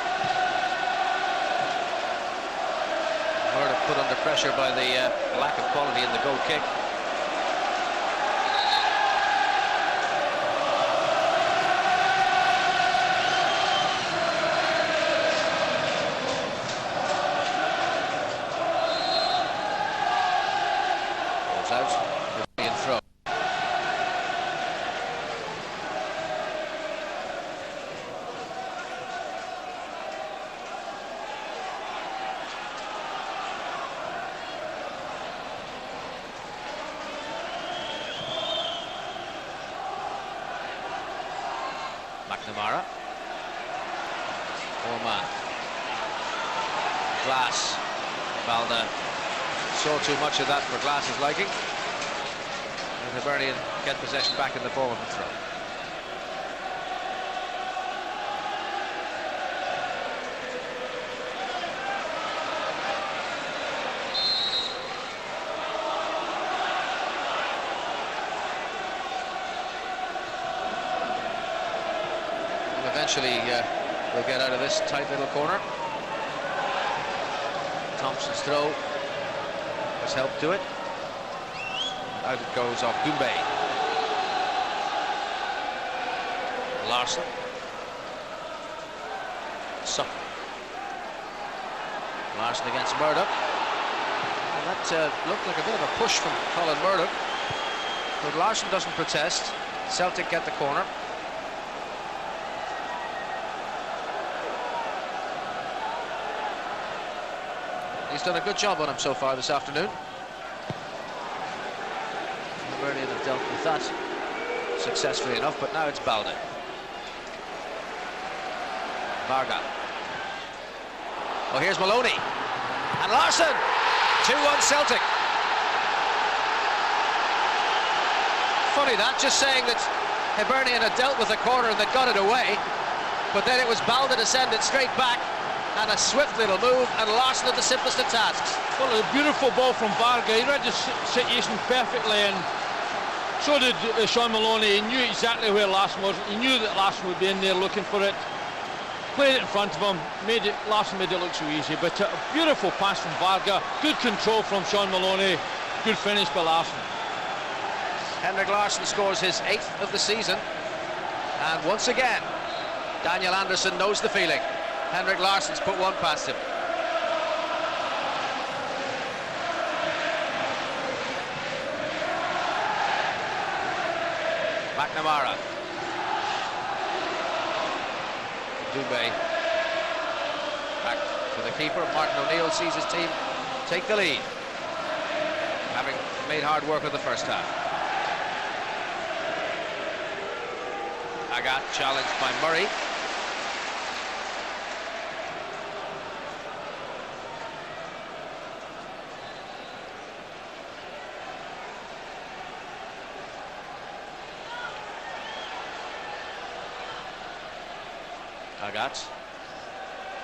Murdoch put under pressure by the lack of quality in the goal kick. Goes out. Brilliant throw. McNamara. Orman. Glass. Valda saw too much of that for Glass's liking. And Hibernian get possession back in the ball and the throw. Eventually we'll get out of this tight little corner. Thompson's throw has helped do it. Out it goes off Doumbé. Larson. Sutton. Larson against Murdoch. And that looked like a bit of a push from Colin Murdoch. But Larson doesn't protest. Celtic get the corner. He's done a good job on him so far this afternoon. Hibernian have dealt with that successfully enough, but now it's Balde. Varga. Oh, here's Maloney. And Larson! 2-1 Celtic. Funny that, just saying that Hibernian had dealt with the corner and they got it away, but then it was Balde to send it straight back. And a swift little move, and Larson at the simplest of tasks. Well, a beautiful ball from Varga. He read the situation perfectly, and so did Sean Maloney. He knew exactly where Larson was. He knew that Larson would be in there looking for it. Played it in front of him. Larson made it look so easy. But a beautiful pass from Varga. Good control from Sean Maloney. Good finish by Larson. Henrik Larsson scores his 8th of the season. And once again, Daniel Anderson knows the feeling. Henrik Larsson's put one past him. McNamara. Doumbé. Back to the keeper. Martin O'Neill sees his team take the lead, having made hard work of the first half. Agat challenged by Murray. Agat.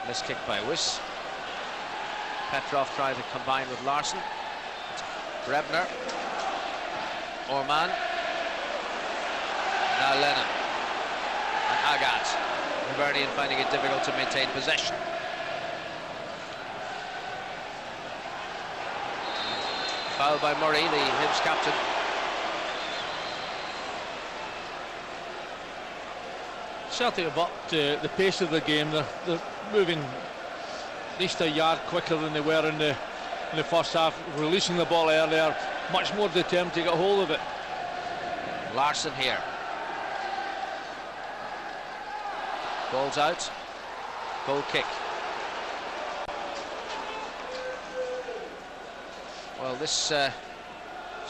Missed kick by Wyss. Petrov tried to combine with Larson. Brebner. Orman. Now Lennon. And Agat. Hibernian finding it difficult to maintain possession. Foul by Murray, the Hibs captain. Celtic have upped the pace of the game. They're moving at least a yard quicker than they were in the first half, releasing the ball earlier, much more determined to get hold of it. Larson here. Ball's out. Goal kick. Well, this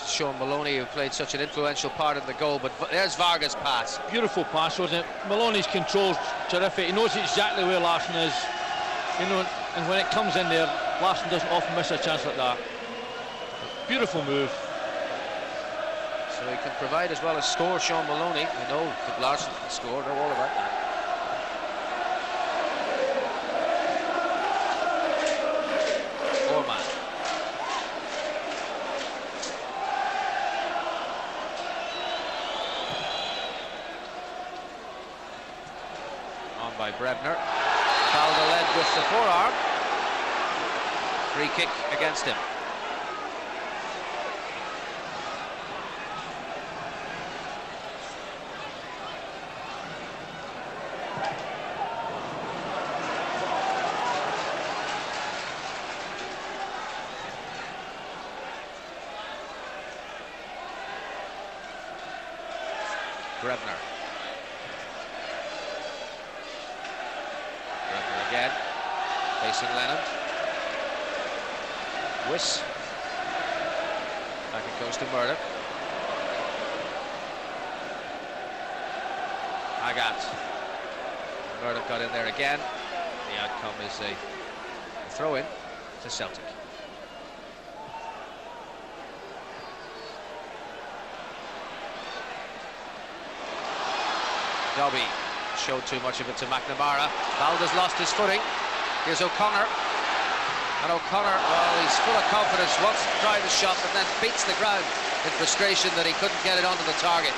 Sean Maloney, who played such an influential part in the goal, but there's Varga's pass. Beautiful pass, wasn't it? Maloney's control's terrific. He knows exactly where Larson is, you know, and when it comes in there, Larson doesn't often miss a chance like that. Beautiful move. So he can provide as well as score, Sean Maloney. We know that Larson can score, they're all about that. Brebner. Fouled the leg with the forearm. Free kick against him. Brebner. Brebner again, facing Lennon. Wiss. Back it goes to Murdoch. Agat. Murdoch got in there again. The outcome is a throw-in to Celtic. Dobby showed too much of it to McNamara. Balda's lost his footing. Here's O'Connor. And O'Connor, well, he's full of confidence, wants to try the shot, but then beats the ground in frustration that he couldn't get it onto the target.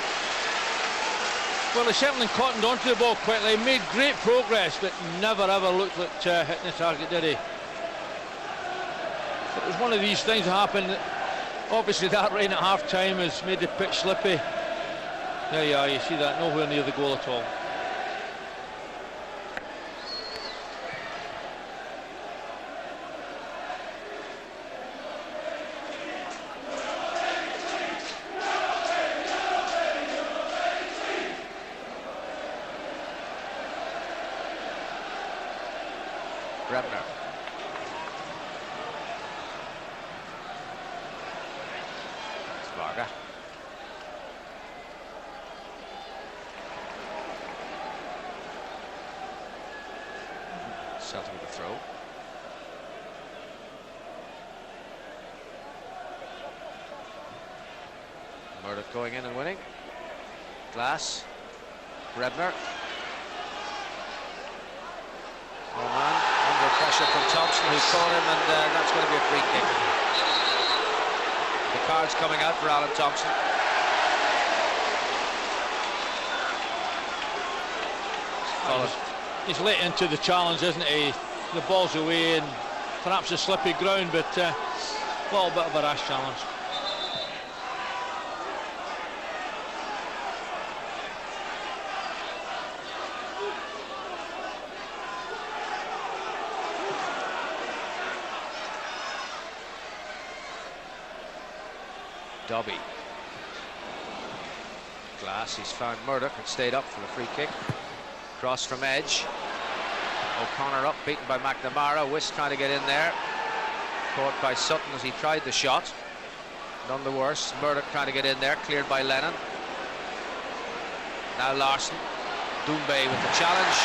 Well, he certainly cottoned onto the ball quickly, made great progress, but never ever looked like hitting the target, did he? It was one of these things that happened. Obviously, that rain at half-time has made the pitch slippy. There you are, you see that, nowhere near the goal at all. Brebner. It's Varga. Celtic with a throw. Murdoch going in and winning. Glass. Brebner. Oh man, under pressure from Thompson, who caught him, and that's going to be a free kick. The card's coming out for Alan Thompson. He's late into the challenge, isn't he? The ball's away and perhaps a slippy ground, but a little bit of a rash challenge. Dobby. Glass, he's found Murdoch and stayed up for the free kick. Cross from edge. O'Connor up, beaten by McNamara. Wiss trying to get in there. Caught by Sutton as he tried the shot. None the worse. Murdoch trying to get in there, cleared by Lennon. Now Larson. Doumbé with the challenge.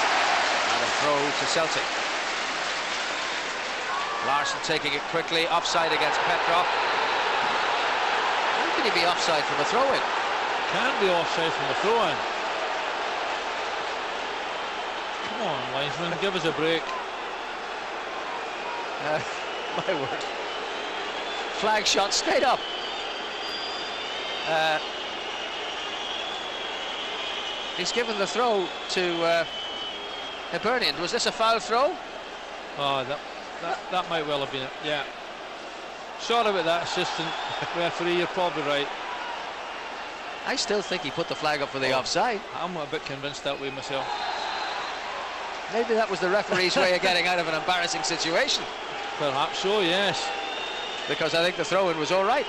And a throw to Celtic. Larson taking it quickly, offside against Petrov. How can he be offside from a throw-in? Can't be offside from the throw-in. Come on, linesman, give us a break. My word. Flag shot straight up. He's given the throw to Hibernian. Was this a foul throw? Oh, that might well have been it, yeah. Sorry about that, assistant referee, you're probably right. I still think he put the flag up for the offside. I'm a bit convinced that way myself. Maybe that was the referee's way of getting out of an embarrassing situation. Perhaps so, yes. Because I think the throw-in was all right.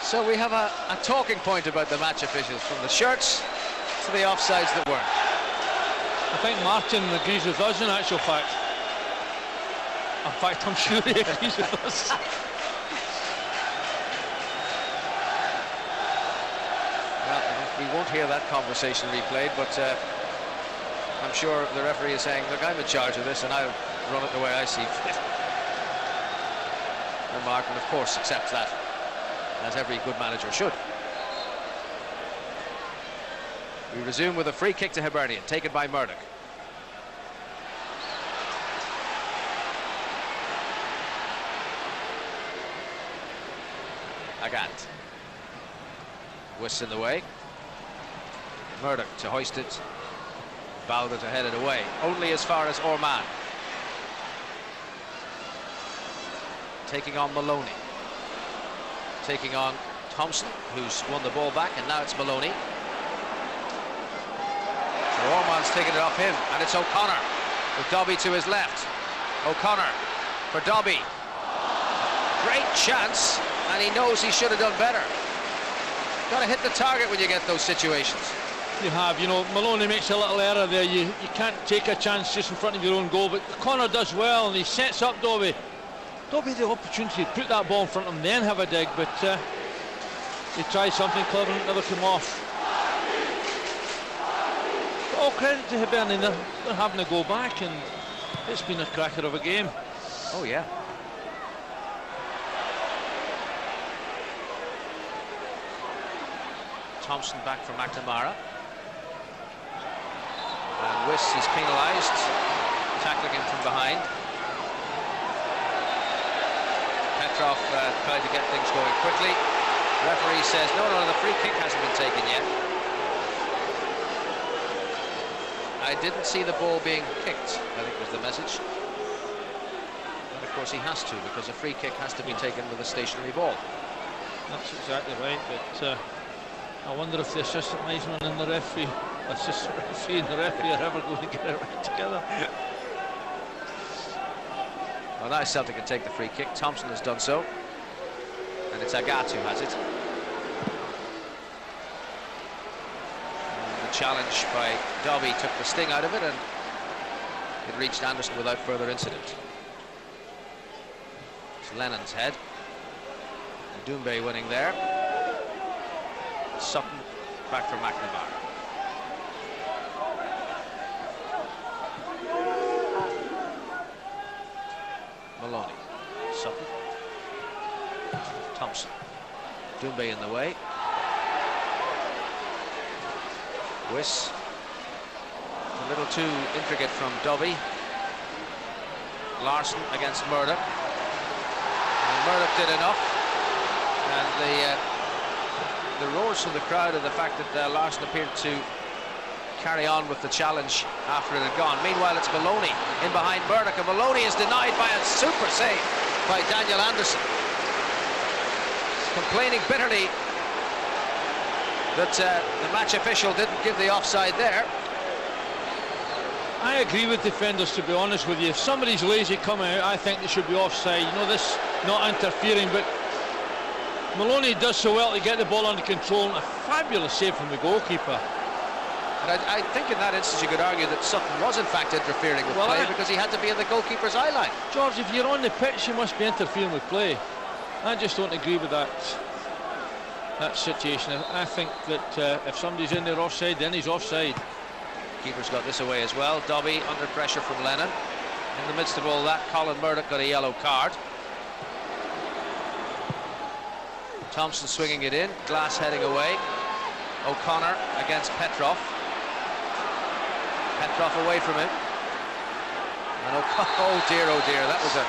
So we have a talking point about the match officials, from the shirts to the offsides that weren't. I think Martin agrees with us in actual fact. In fact, I'm sure he agrees with us. Well, we won't hear that conversation replayed, but I'm sure the referee is saying, look, I'm in charge of this and I'll run it the way I see fit. And Martin, of course, accepts that, as every good manager should. We resume with a free kick to Hibernian, taken by Murdoch. Agant. Wiss in the way. Murdoch to hoist it Balda to head it away, only as far as Orman. Taking on Maloney. Taking on Thompson, who's won the ball back, and now it's Maloney. So Orman's taken it off him, and it's O'Connor with Dobby to his left. O'Connor for Dobby. Great chance, and he knows he should have done better. Got to hit the target when you get those situations. You have, you know, Maloney makes a little error there. You can't take a chance just in front of your own goal, but O'Connor does well, and he sets up Dobby. Dobby the opportunity to put that ball in front of him, then have a dig, but he tried something clever and it never came off. But all credit to Hibernian, they're having to go back, and it's been a cracker of a game. Oh yeah. Thompson back for McNamara. And Wiss is penalised, tackling him from behind. Petrov tried to get things going quickly. Referee says no, the free kick hasn't been taken yet. I didn't see the ball being kicked, I think was the message. And of course he has to, because a free kick has to be taken with a stationary ball. That's exactly right, but I wonder if the assistant linesman and the referee, assistant referee and the referee are ever going to get it right together. Well, now Celtic can take the free kick. Thompson has done so, and it's Agathe who has it. And the challenge by Dobby took the sting out of it, and it reached Anderson without further incident. It's Lennon's head. Doumbé winning there. Sutton back for McNamara. Maloney, Sutton, Thompson, Doumbé in the way. Wiss, a little too intricate from Dobby. Larson against Murdoch. And Murdoch did enough, and the roars from the crowd are the fact that Larson appeared to carry on with the challenge after it had gone. Meanwhile, it's Maloney in behind Murdoch, and Maloney is denied by a super save by Daniel Anderson. Complaining bitterly that the match official didn't give the offside there. I agree with defenders, to be honest with you. If somebody's lazy coming out, I think they should be offside. You know, this not interfering, but Maloney does so well to get the ball under control, and a fabulous save from the goalkeeper. And I think in that instance you could argue that Sutton was in fact interfering with play, because he had to be in the goalkeeper's eye line. George, if you're on the pitch, you must be interfering with play. I just don't agree with that situation. I think that if somebody's in there offside, then he's offside. Keeper's got this away as well. Dobby under pressure from Lennon. In the midst of all that, Colin Murdoch got a yellow card. Thompson swinging it in, Glass heading away. O'Connor against Petrov. Petrov away from him. And oh dear, that was a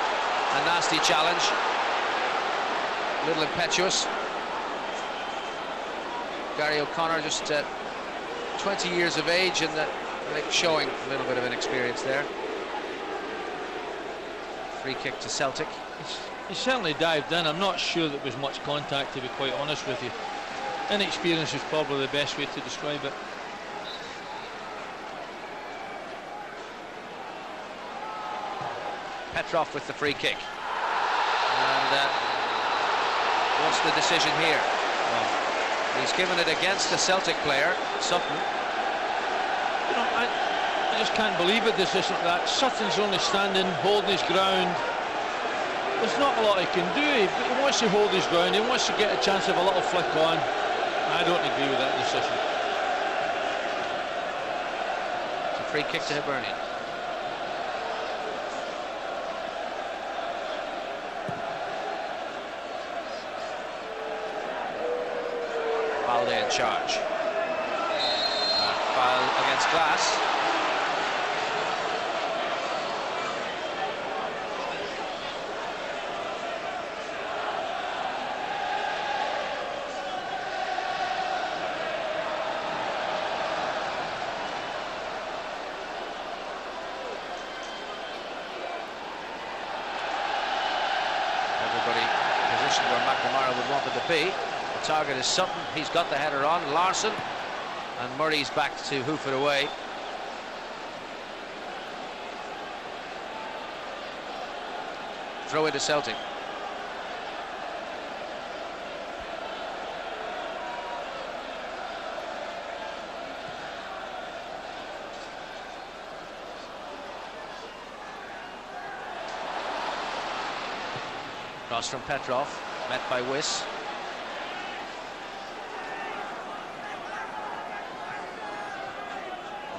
nasty challenge. A little impetuous. Gary O'Connor, just 20 years of age, and I think showing a little bit of inexperience there. Free kick to Celtic. He certainly dived in. I'm not sure there was much contact, to be quite honest with you. Inexperience is probably the best way to describe it. Petrov with the free kick. And what's the decision here? Well, he's given it against the Celtic player, Sutton. You know, I just can't believe it, decision like that. Sutton's only standing, holding his ground. There's not a lot he can do. He wants to hold his ground. He wants to get a chance of a little flick on. I don't agree with that decision. It's a free kick to Hibernian. Balde in charge. Foul against Glass. everybody positioned where McNamara would want them to be. The target is Sutton. He's got the header on. Larson, and Murray's back to hoof it away. Throw into Celtic. Cross from Petrov, met by Wiss.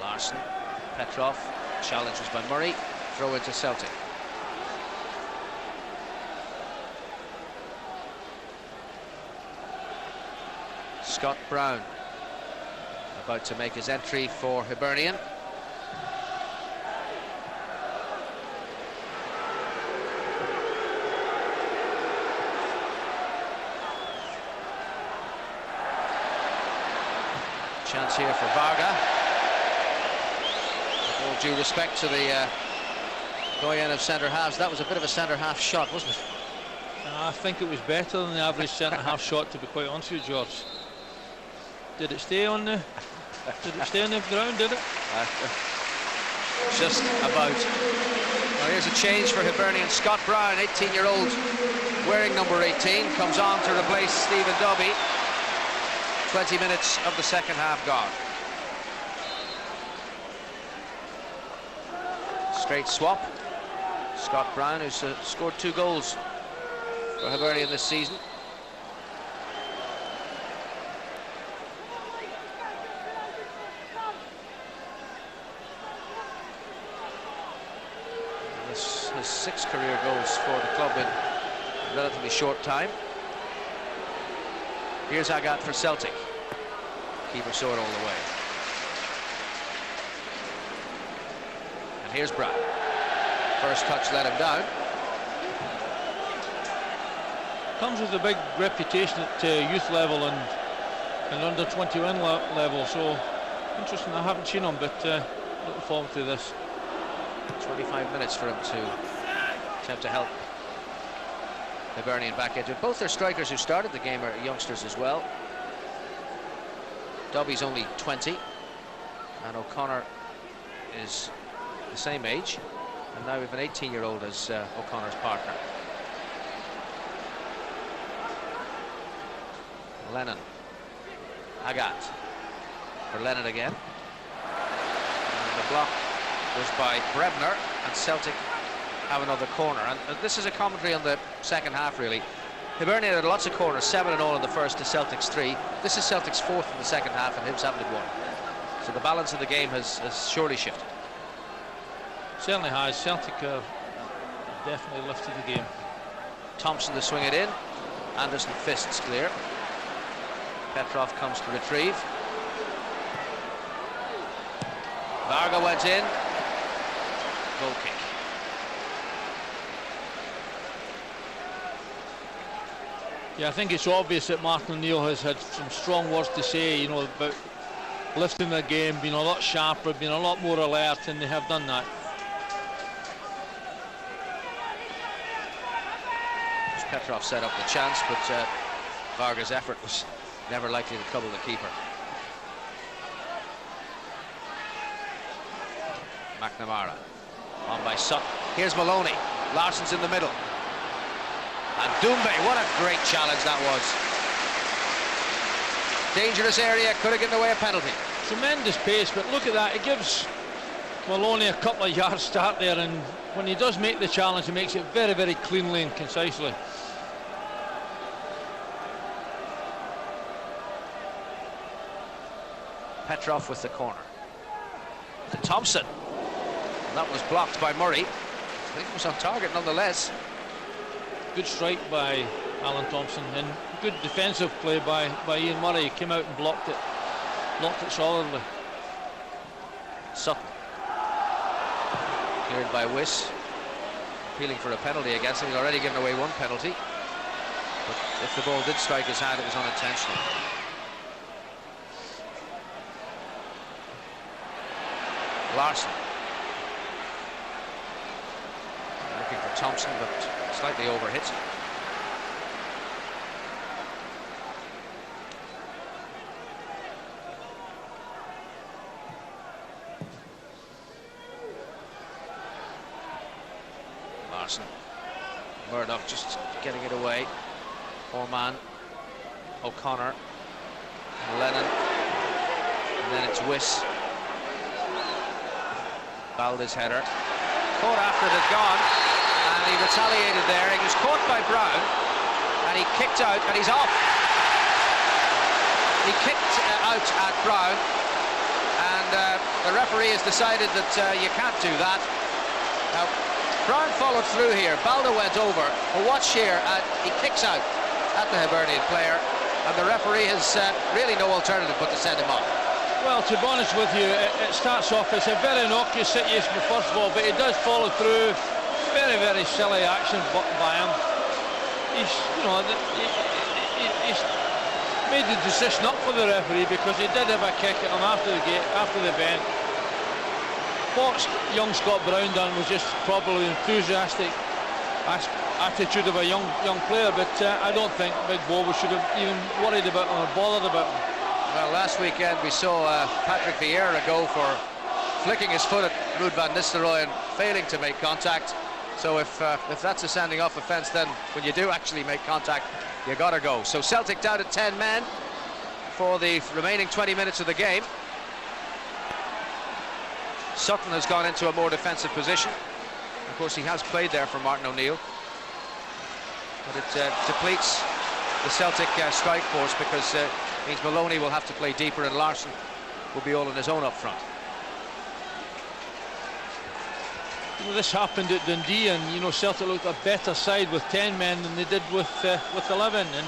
Larson, Petrov, challenge was by Murray, throw into Celtic. Scott Brown about to make his entry for Hibernian. Chance here for Varga. With all due respect to the doyen of centre halves, that was a bit of a centre half shot, wasn't it? I think it was better than the average centre half shot, to be quite honest with you, George. Did it stay on the? Did it stay on the ground? Did it? Just about. Well, here's a change for Hibernian. Scott Brown, 18-year-old, wearing number 18, comes on to replace Stephen Dobby. 20 minutes of the second half gone. Straight swap. Scott Brown, who's scored 2 goals for Hibernian this season. His 6 career goals for the club in a relatively short time. Here's Agat for Celtic. Keeper saw it all the way. And here's Brown. First touch let him down. Comes with a big reputation at youth level and under 21 level, so interesting. I haven't seen him, but looking forward to this. 25 minutes for him to attempt to help Hibernian back into it. Both their strikers who started the game are youngsters as well. Dobby's only 20 and O'Connor is the same age, and now we have an 18-year-old as O'Connor's partner. Lennon. Agat for Lennon again, and the block was by Brebner, and Celtic have another corner. And this is a commentary on the second half, really. Hibernian had lots of corners, 7 in all in the first to Celtic's 3. This is Celtic's 4th in the second half, and Hibs haven't had 1. So the balance of the game has surely shifted. Certainly has. Celtic have definitely lifted the game. Thompson to swing it in. Anderson fists clear. Petrov comes to retrieve. Varga went in. Goal kick. Yeah, I think it's obvious that Martin O'Neill has had some strong words to say, you know, about lifting the game, being a lot sharper, being a lot more alert, and they have done that. Petrov set up the chance, but Varga's effort was never likely to trouble the keeper. McNamara on by Sutton. Here's Maloney. Larson's in the middle. And Doumbé, what a great challenge that was. Dangerous area, could have given away a penalty. Tremendous pace, but look at that. It gives Maloney a couple of yards start there, and when he does make the challenge, he makes it very, very cleanly and concisely. Petrov with the corner. To Thompson. And that was blocked by Murray. I think it was on target nonetheless. Good strike by Alan Thompson, and good defensive play by Ian Murray. He came out and blocked it solidly. Sutton. Cleared by Wiss. Appealing for a penalty against him. He's already given away 1 penalty. But if the ball did strike his hand, it was unintentional. Larson. Looking for Thompson, but slightly overhit. Murdoch just getting it away. Poor man. O'Connor. Lennon. And then it's Wiss. Balda's header. Caught after it had gone. And he retaliated there. He was caught by Brown. And he kicked out. And he's off. He kicked out at Brown. And the referee has decided that you can't do that. Now, Brown followed through here. Balda went over. But watch here. He kicks out at the Hibernian player. And the referee has really no alternative but to send him off. Well, to be honest with you, it starts off as a very innocuous situation, first of all, but he does follow through. Very, very silly action by him. He's made the decision up for the referee because he did have a kick at him after the event. What young Scott Brown done was just probably enthusiastic attitude of a young player, but I don't think Big Bobo should have even worried about him or bothered about him. Well, last weekend we saw Patrick Vieira go for flicking his foot at Ruud van Nistelrooy and failing to make contact. So if that's a standing off offence, then when you do actually make contact, you gotta go. So Celtic down to 10 men for the remaining 20 minutes of the game. Sutton has gone into a more defensive position. Of course, he has played there for Martin O'Neill. But it depletes the Celtic strike force because it means Maloney will have to play deeper and Larsson will be all on his own up front. This happened at Dundee, and Celtic looked a better side with 10 men than they did with 11, and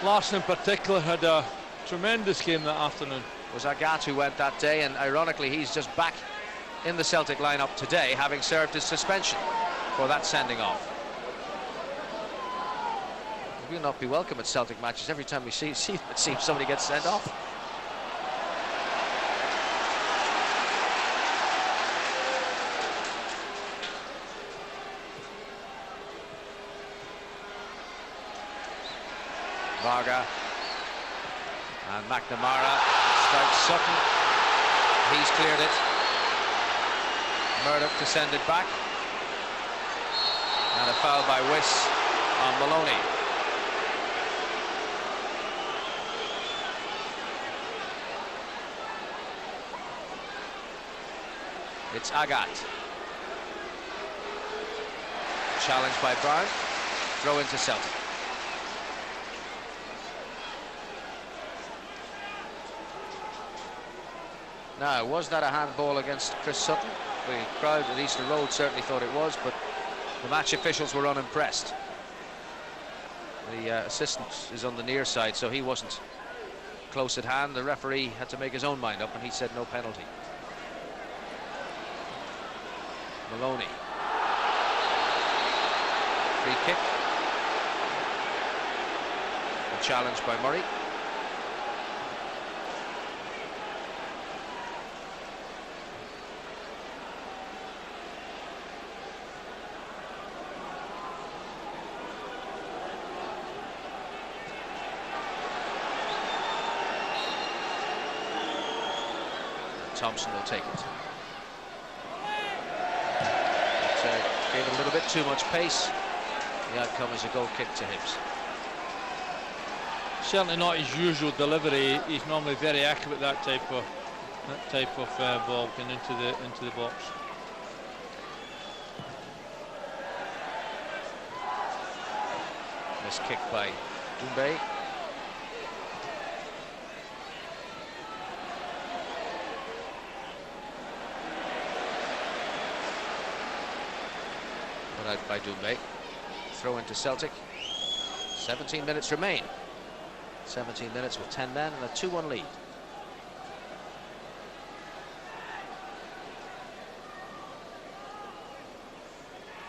Larsson in particular had a tremendous game that afternoon. It was Agat who went that day, and ironically he's just back in the Celtic lineup today, having served his suspension for that sending off. We'll not be welcome at Celtic matches. Every time we see it seems somebody gets sent off. Varga and McNamara strikes Sutton. He's cleared it. Murdoch to send it back. And a foul by Wiss on Maloney. It's Agat. Challenged by Brown. Throw into Celtic. Now, was that a handball against Chris Sutton? The crowd at Easter Road certainly thought it was, but the match officials were unimpressed. The assistant is on the near side, so he wasn't close at hand. The referee had to make his own mind up, and he said no penalty. Maloney. Free kick. A challenge by Murray. Thompson will take it. It gave a little bit too much pace. The outcome is a goal kick to Hibs. Certainly not his usual delivery. He's normally very accurate that type of ball going into the box. This kick by Doumbé. Out by Doumbé. Throw into Celtic. 17 minutes remain. 17 minutes with 10 men and a 2-1 lead.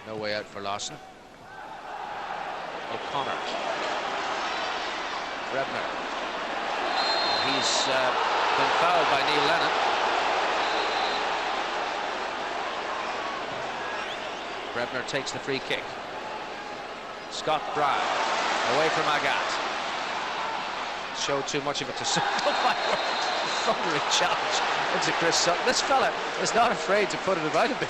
No way out for Larsson. O'Connor. Brebner. He's been fouled by Neil Lennon. Brebner takes the free kick. Scott Brown away from Agat. Showed too much of it to circle backward. Thundering challenge into Chris Sutton. This fella is not afraid to put it about a bit.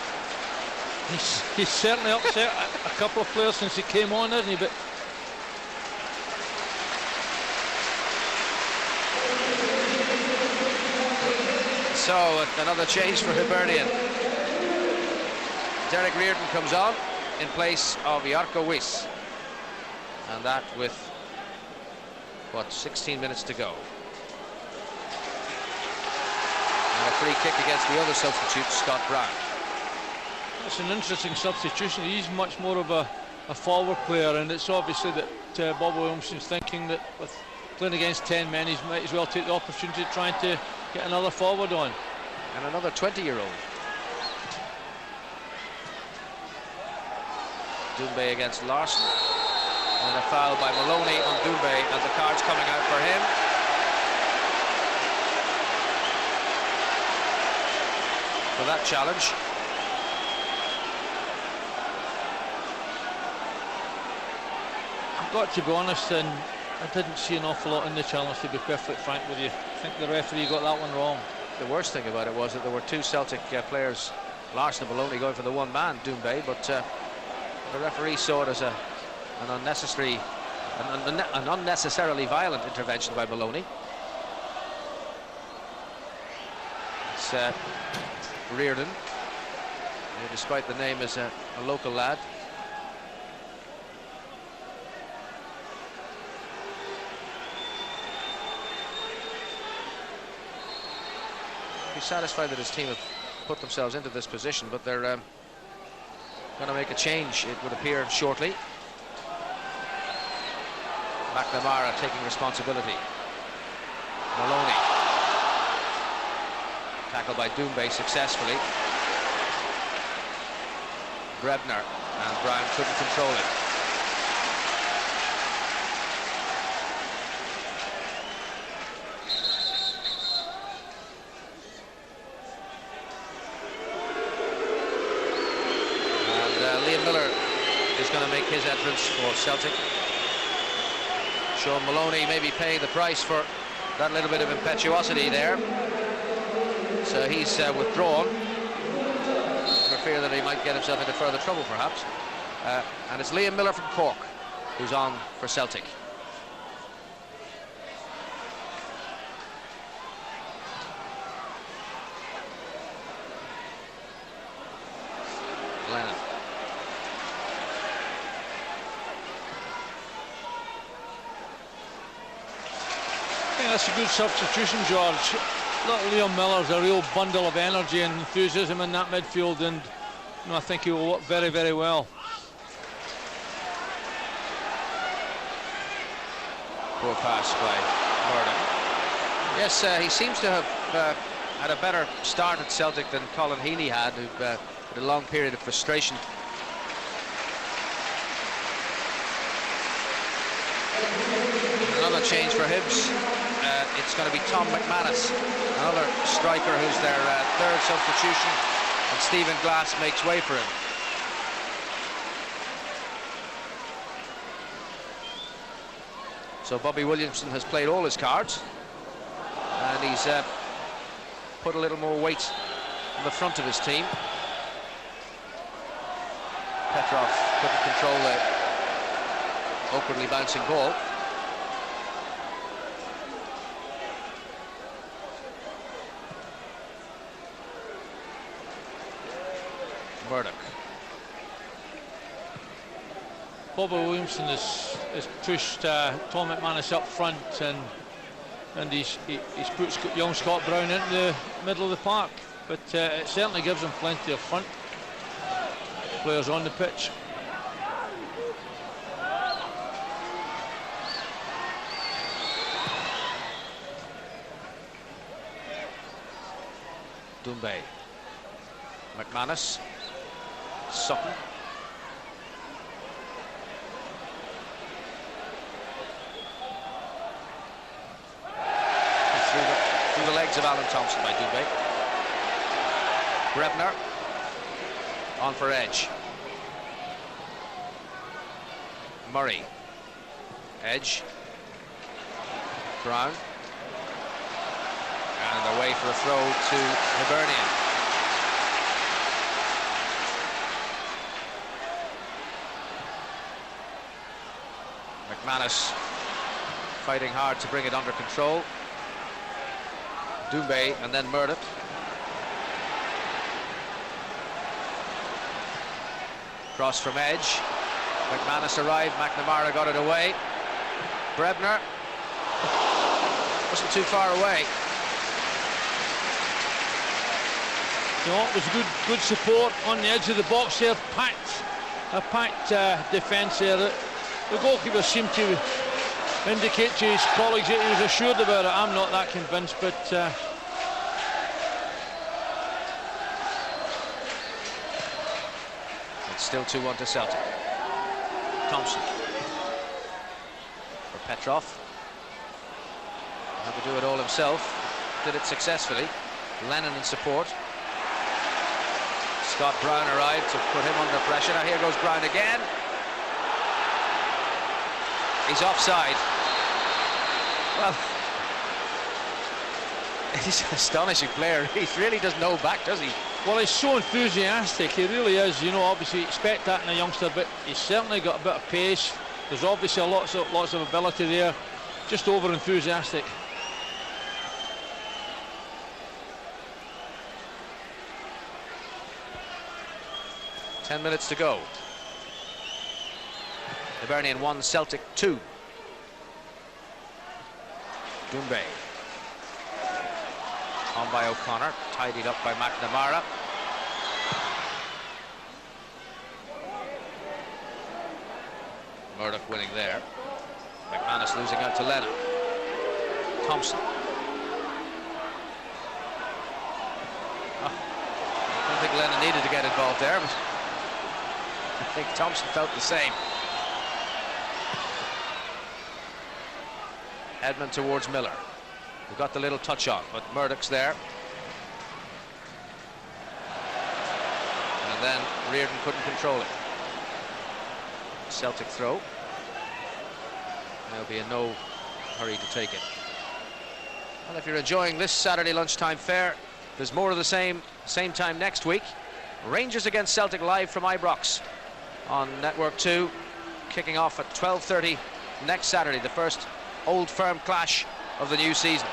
He's certainly upset a couple of players since he came on, hasn't he? But so another change for Hibernian. Derek Reardon comes on in place of Jarko Wyss, and that with what, 16 minutes to go. And a free kick against the other substitute, Scott Brown. it's an interesting substitution. He's much more of a forward player, and it's obviously that Bob Williamson's thinking that with playing against 10 men, he might as well take the opportunity of trying to get another forward on. And another 20-year-old. Doumbé against Larson. And a foul by Maloney on Doumbé, and the card's coming out for him. For that challenge. I've got to be honest, and I didn't see an awful lot in the challenge, to be perfectly frank with you. I think the referee got that one wrong. The worst thing about it was that there were two Celtic players, Larson and Maloney, going for the one man, Doumbé, but the referee saw it as an unnecessarily violent intervention by Maloney. It's Reardon, who, despite the name, is a local lad. He's satisfied that his team have put themselves into this position, but they're going to make a change, it would appear, shortly. McNamara taking responsibility. Maloney. Tackled by Doumbé successfully. Brebner, and Brown couldn't control it. Going to make his entrance for Celtic. Sean Maloney maybe paying the price for that little bit of impetuosity there, so he's withdrawn for fear that he might get himself into further trouble perhaps, and it's Liam Miller from Cork who's on for Celtic. Lennon. That's a good substitution, George. Liam Miller's a real bundle of energy and enthusiasm in that midfield, and I think he will work very, very well. Poor pass by Murdoch. Yes, he seems to have had a better start at Celtic than Colin Healy had, who had a long period of frustration. Another change for Hibs. It's going to be Tom McManus, another striker who's their third substitution, and Stephen Glass makes way for him. So Bobby Williamson has played all his cards, and he's put a little more weight on the front of his team. Petrov couldn't control the awkwardly bouncing ball. Murdoch. Bobby Williamson has pushed Tom McManus up front, and he's put young Scott Brown into the middle of the park, but it certainly gives him plenty of front players on the pitch. Doumbé. McManus. Sutton. Through the legs of Alan Thompson by Doumbé. Brebner on for Edge. Murray. Edge. Brown. And away for a throw to Hibernian. McManus fighting hard to bring it under control. Doumbé and then Murdoch. Cross from edge. McManus arrived. McNamara got it away. Brebner wasn't too far away. No, it was good support on the edge of the box there. A packed defence there. The goalkeeper seemed to indicate to his colleagues that he was assured about it. I'm not that convinced, but it's still 2-1 to Celtic. Thompson for Petrov. Had to do it all himself. Did it successfully. Lennon in support. Scott Brown arrived to put him under pressure. Now here goes Brown again. He's offside. Well, he's an astonishing player. He really does no back, does he? well, he's so enthusiastic. He really is. You know, obviously you expect that in a youngster, but he's certainly got a bit of pace. There's obviously lots of ability there. Just over enthusiastic. Ten minutes to go. Hibernian 1, Celtic 2. Doumbé. On by O'Connor, tidied up by McNamara. Murdoch winning there. McManus losing out to Lennon. Thompson. I don't think Lennon needed to get involved there, but I think Thompson felt the same. Edmund towards Miller. We got the little touch on, but Murdoch's there. And then Reardon couldn't control it. Celtic throw. They'll be in no hurry to take it. Well, if you're enjoying this Saturday lunchtime fare, there's more of the same time next week. Rangers against Celtic live from Ibrox on Network 2, kicking off at 12:30 next Saturday, the first Old Firm clash of the new season.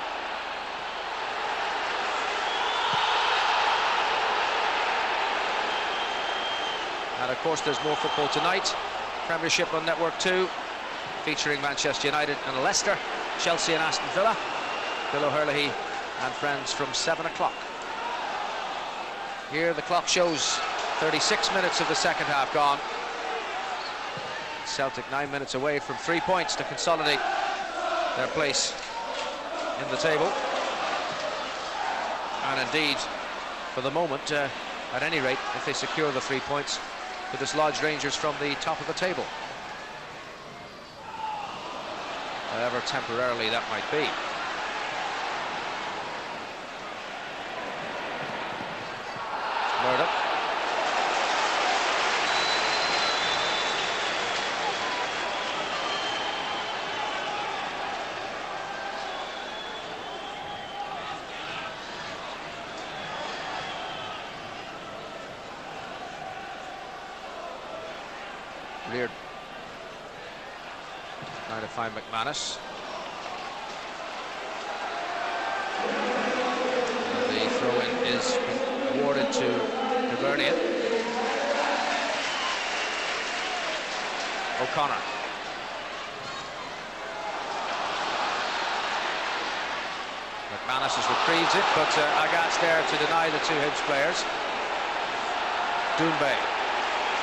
And of course there's more football tonight. Premiership on Network 2, featuring Manchester United and Leicester, Chelsea and Aston Villa, Bill O'Herlihy and friends from 7 o'clock. Here the clock shows 36 minutes of the second half gone. Celtic 9 minutes away from 3 points to consolidate their place in the table. And indeed, for the moment, at any rate, if they secure the 3 points, to dislodge Rangers from the top of the table. However temporarily that might be. Murdoch. Reardon. Trying to find McManus. And the throw-in is awarded to Hibernian. O'Connor. McManus has retrieved it, but Agat's there to deny the two Hibs players. Doumbé.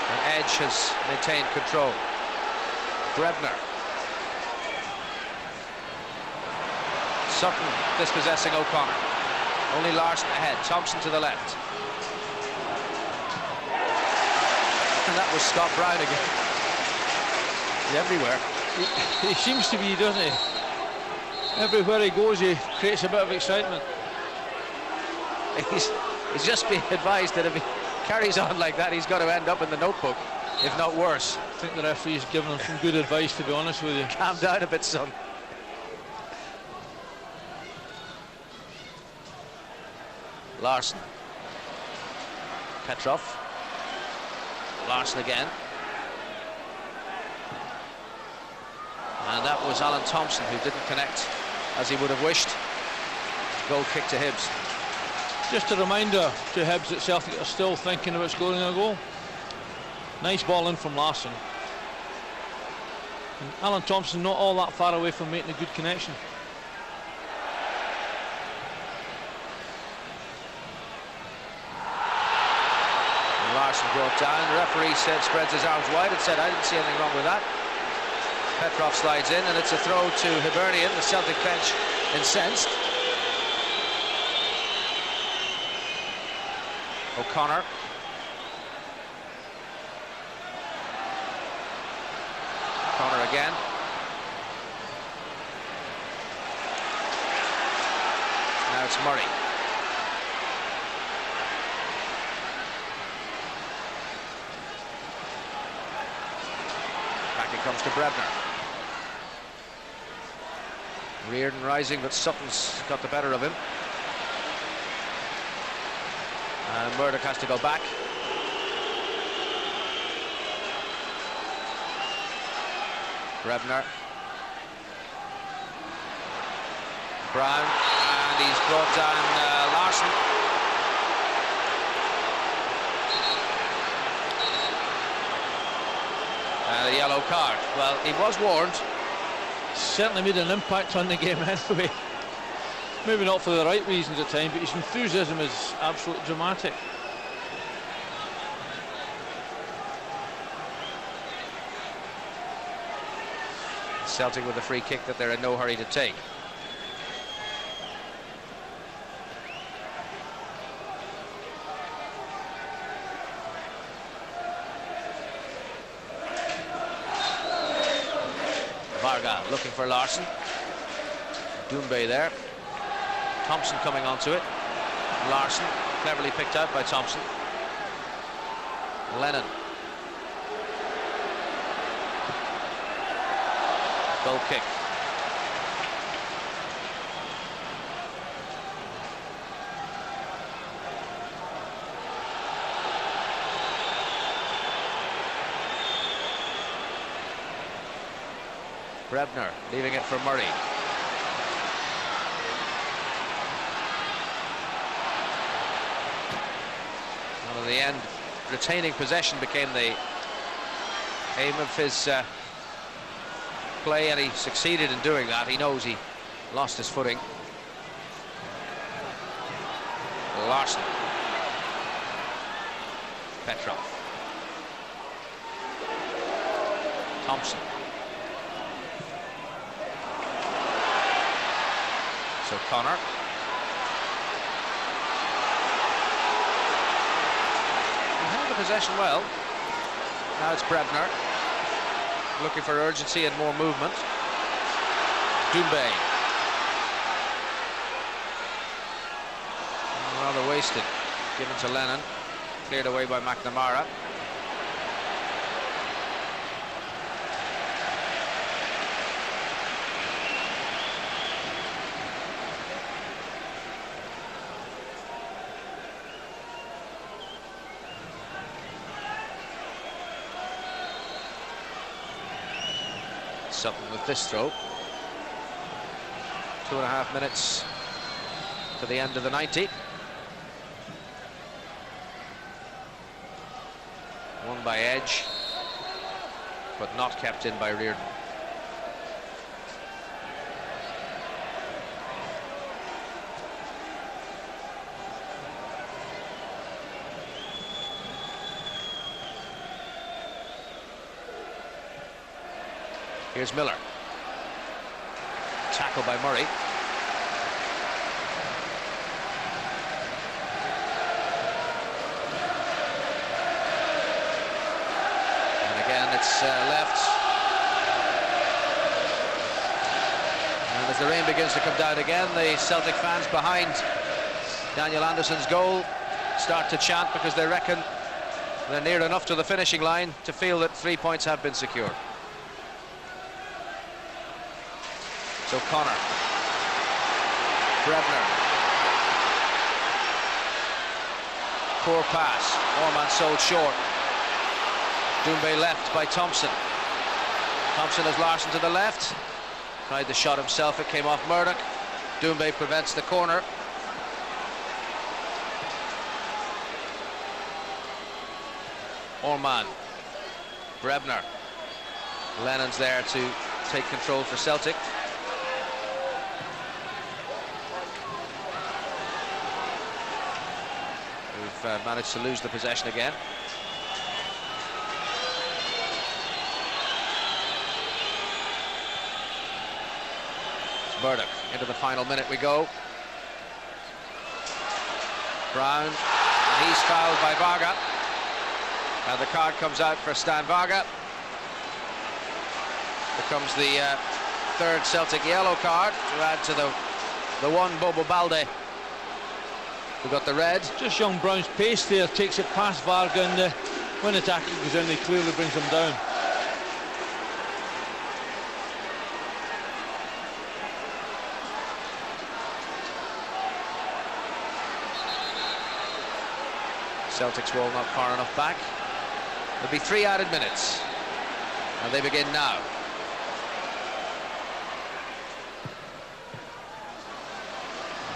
And Edge has maintained control. Brebner. Sutton dispossessing O'Connor. Only Larson ahead. Thompson to the left. And that was Scott Brown again. He's everywhere. He seems to be, doesn't he? Everywhere he goes, he creates a bit of excitement. He's just been advised that if he carries on like that, he's got to end up in the notebook, if not worse. I think the referee's given him some good advice, to be honest with you. Calm down a bit, son. Larson. Petrov. Larson again. And that was Alan Thompson, who didn't connect as he would have wished. Goal kick to Hibs. Just a reminder to Hibs that Celtic are still thinking about scoring a goal. Nice ball in from Larsson. And Alan Thompson not all that far away from making a good connection. And Larsson brought down. The referee said, spreads his arms wide and said, I didn't see anything wrong with that. Petrov slides in, and it's a throw to Hibernian. The Celtic bench incensed. O'Connor. O'Connor again. Now it's Murray. Back it comes to Brebner. Reardon rising, but Sutton's got the better of him. And Murdoch has to go back. Brebner. Brown, and he's brought down Larsson. And a yellow card. Well, he was warned. Certainly made an impact on the game anyway. Maybe not for the right reasons at times, but his enthusiasm is absolutely dramatic. Celtic with a free kick that they're in no hurry to take. Varga looking for Larsson. Doumbé there. Thompson coming onto it. Larsson cleverly picked out by Thompson. Lennon. Goal kick. Brebner leaving it for Murray. Well, in the end, retaining possession became the aim of his play, and he succeeded in doing that. He knows he lost his footing. Larsson. Petrov. Thompson. So Connor. He held the possession well. Now it's Brebner. Looking for urgency and more movement. Doumbé. Rather wasted. Given to Lennon. Cleared away by McNamara. Sutton with this throw. 2.5 minutes to the end of the 90. Won by Edge, but not kept in by Reardon. Here's Miller. Tackle by Murray. And again it's left. And as the rain begins to come down again, the Celtic fans behind Daniel Anderson's goal start to chant, because they reckon they're near enough to the finishing line to feel that 3 points have been secured. So Connor. Brebner. Poor pass. Orman sold short. Doumbé left by Thompson. Thompson has Larson to the left. Tried the shot himself, it came off Murdoch. Doumbé prevents the corner. Orman, Brebner, Lennon's there to take control for Celtic. We've managed to lose the possession again. It's Murdoch. Into the final minute we go. Brown, and he's fouled by Varga. And the card comes out for Stan Varga. Becomes the third Celtic yellow card to add to the one Bobo Balde who got the red. Just young Brown's pace there, takes it past Varga, and when the tackle goes in, he clearly brings him down. Celtic's wall not far enough back. There'll be 3 added minutes, and they begin now.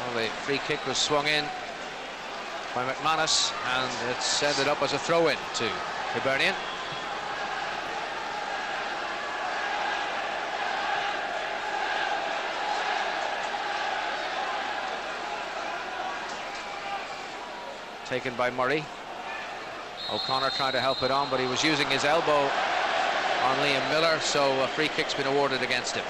Well, the free kick was swung in by McManus, and it's ended up as a throw-in to Hibernian. Taken by Murray. O'Connor trying to help it on, but he was using his elbow on Liam Miller, so a free kick's been awarded against him.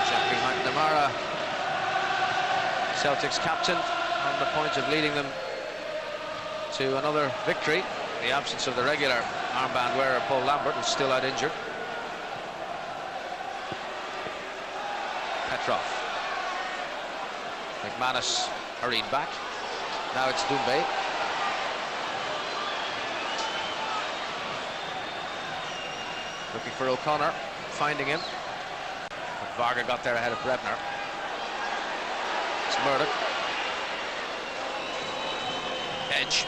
Jeffrey McNamara, Celtic's captain, on the point of leading them to another victory. The absence of the regular armband wearer Paul Lambert, who's still out injured. Petrov. McManus hurried back. Now it's Doumbé. Looking for O'Connor, finding him. But Varga got there ahead of Brebner. It's Murdoch. Edge.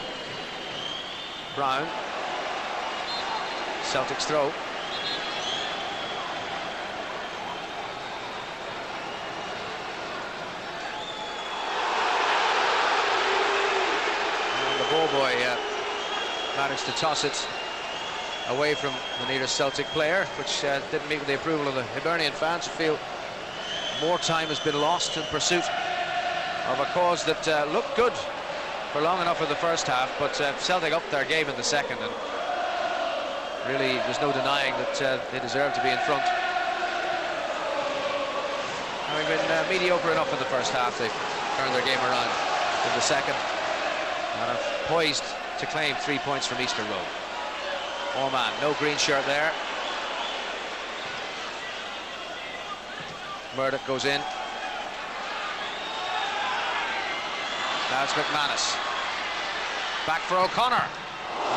Brown. Celtic's throw. And the ball boy managed to toss it away from the nearest Celtic player, which didn't meet with the approval of the Hibernian fans, who feel more time has been lost in pursuit of a cause that looked good for long enough in the first half, but Celtic upped their game in the second, and really there's no denying that they deserve to be in front. Having been mediocre enough in the first half, they've turned their game around in the second and are poised to claim 3 points from Easter Road. Orman, no green shirt there. Murdoch goes in. Now it's McManus. Back for O'Connor.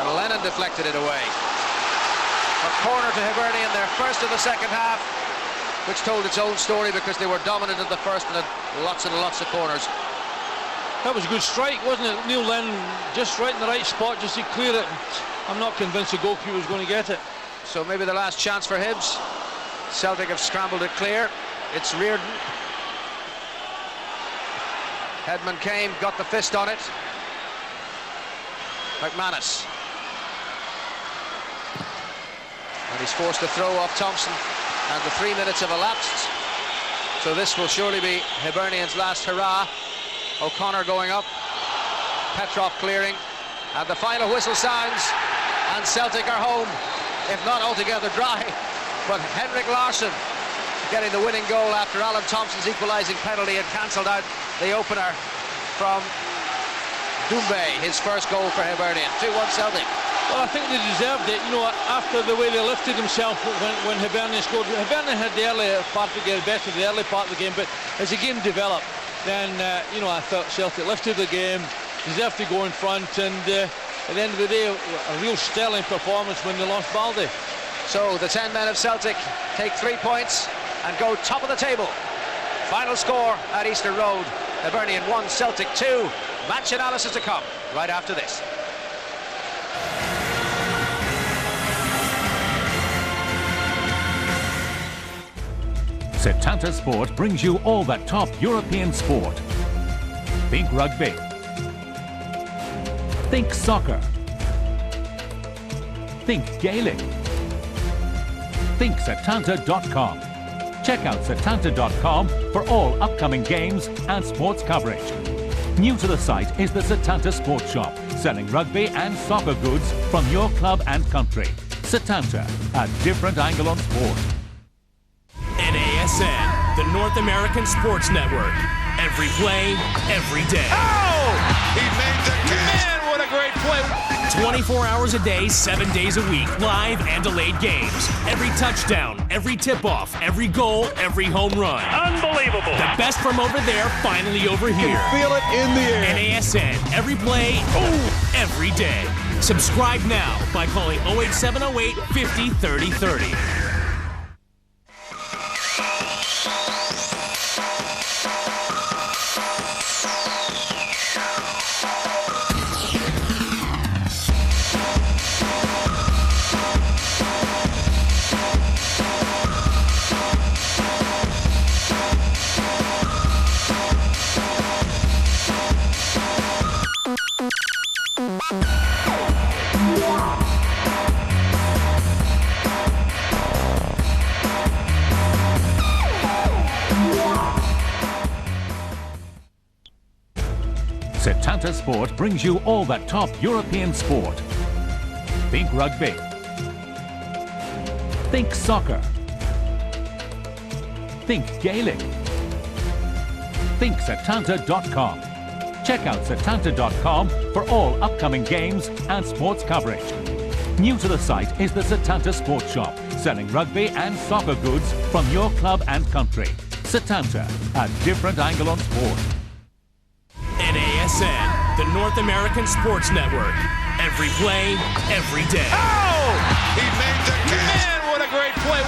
And Lennon deflected it away. A corner to Hibernian, their first of the second half, which told its own story because they were dominant in the first and had lots and lots of corners. That was a good strike, wasn't it? Neil Lennon just right in the right spot, just to clear it. I'm not convinced the goalkeeper was going to get it. So maybe the last chance for Hibs. Celtic have scrambled it clear. It's Reardon. Headman came, got the fist on it. McManus. And he's forced to throw off Thompson, and the 3 minutes have elapsed. So this will surely be Hibernian's last hurrah. O'Connor going up. Petrov clearing. And the final whistle sounds, and Celtic are home, if not altogether dry. But Henrik Larsson getting the winning goal after Alan Thompson's equalising penalty had cancelled out the opener from Doumbé, his first goal for Hibernian. 2-1 Celtic. Well, I think they deserved it, you know, after the way they lifted themselves when Hibernian scored. Hibernian had the early part of the game, better the early part of the game, but as the game developed, then, you know, I thought Celtic lifted the game, deserved to go in front, and at the end of the day, a real sterling performance when they lost Balde. So the 10 men of Celtic take 3 points and go top of the table. Final score at Easter Road: Hibernian 1, Celtic 2. Match analysis to come right after this. Setanta Sport brings you all that top European sport. Think rugby. Think soccer. Think Gaelic. Think Setanta.com. Check out Setanta.com for all upcoming games and sports coverage. New to the site is the Setanta Sports Shop, selling rugby and soccer goods from your club and country. Setanta, a different angle on sport. NASN, the North American Sports Network. Every play, every day. Oh! He made the catch. Man, what a great play. 24 hours a day, 7 days a week. Live and delayed games. Every touchdown, every tip-off, every goal, every home run. Unbelievable. The best from over there, finally over here. Feel it in the air. NASN, every play, every day. Subscribe now by calling 08708 50 30 30. Setanta Sport brings you all that top European sport. Think rugby. Think soccer. Think Gaelic. Think Setanta.com. Check out Setanta.com for all upcoming games and sports coverage. New to the site is the Setanta Sports Shop, selling rugby and soccer goods from your club and country. Setanta, a different angle on sport. NASN, the North American Sports Network. Every play, every day. Oh! He made the catch. Man, what a great play.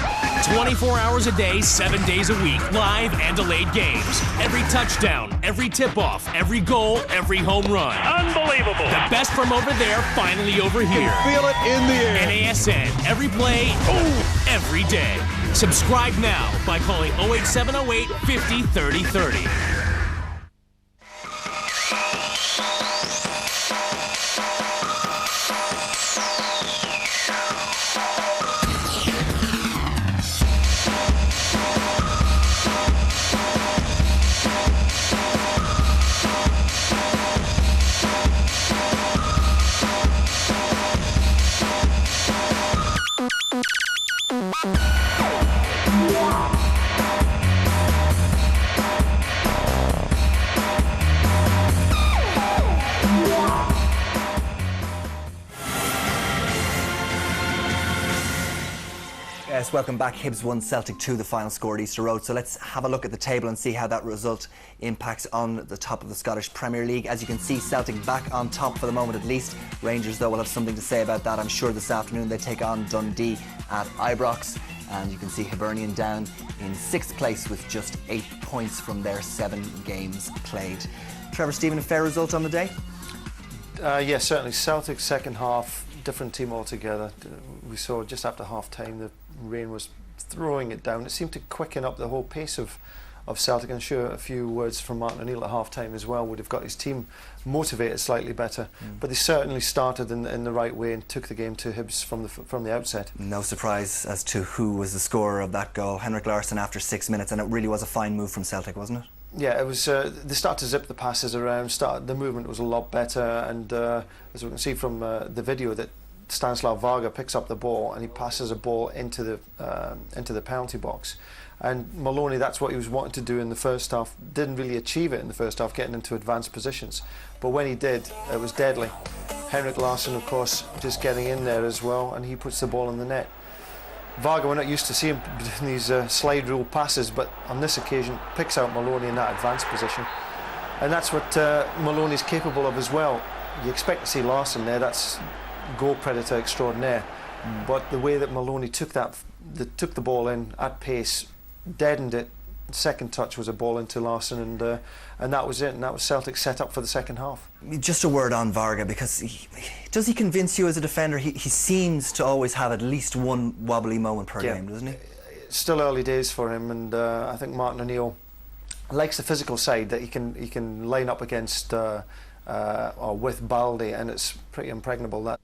24 hours a day, 7 days a week. Live and delayed games. Every touchdown, every tip-off, every goal, every home run. Unbelievable. The best from over there, finally over here. Feel it in the air. NASN, every play, every day. Subscribe now by calling 08708 50 30 30. Yes, welcome back. Hibs 1, Celtic 2, the final score at Easter Road. So let's have a look at the table and see how that result impacts on the top of the Scottish Premier League. As you can see, Celtic back on top for the moment at least. Rangers, though, will have something to say about that, I'm sure, this afternoon. They take on Dundee at Ibrox. And you can see Hibernian down in 6th place with just 8 points from their 7 games played. Trevor, Stephen, a fair result on the day? Yes, certainly. Celtic's second half, different team altogether. We saw just after half-time the rain was throwing it down. It seemed to quicken up the whole pace of Celtic. I'm sure a few words from Martin O'Neill at half-time as well would have got his team motivated slightly better. But they certainly started in the right way and took the game to Hibs from the outset. No surprise as to who was the scorer of that goal. Henrik Larsson after 6 minutes, and it really was a fine move from Celtic, wasn't it? Yeah, it was. They started to zip the passes around. The movement was a lot better, and as we can see from the video, that Stanislav Varga picks up the ball and he passes a ball into the penalty box. And Maloney, that's what he was wanting to do in the first half. Didn't really achieve it in the first half, getting into advanced positions. But when he did, it was deadly. Henrik Larsson, of course, just getting in there as well, and he puts the ball in the net. Varga, we're not used to seeing these slide rule passes, but on this occasion picks out Maloney in that advanced position. And that's what Maloney's capable of as well. You expect to see Larsson there, that's goal predator extraordinaire. But the way that Maloney took the ball in at pace, deadened it. Second touch was a ball into Larson, and that was it. And that was Celtic set up for the second half. Just a word on Varga, because does he convince you as a defender? He seems to always have at least one wobbly moment per game, doesn't he? It's still early days for him, and I think Martin O'Neill likes the physical side, that he can line up against or with Baldy, and it's pretty impregnable, that.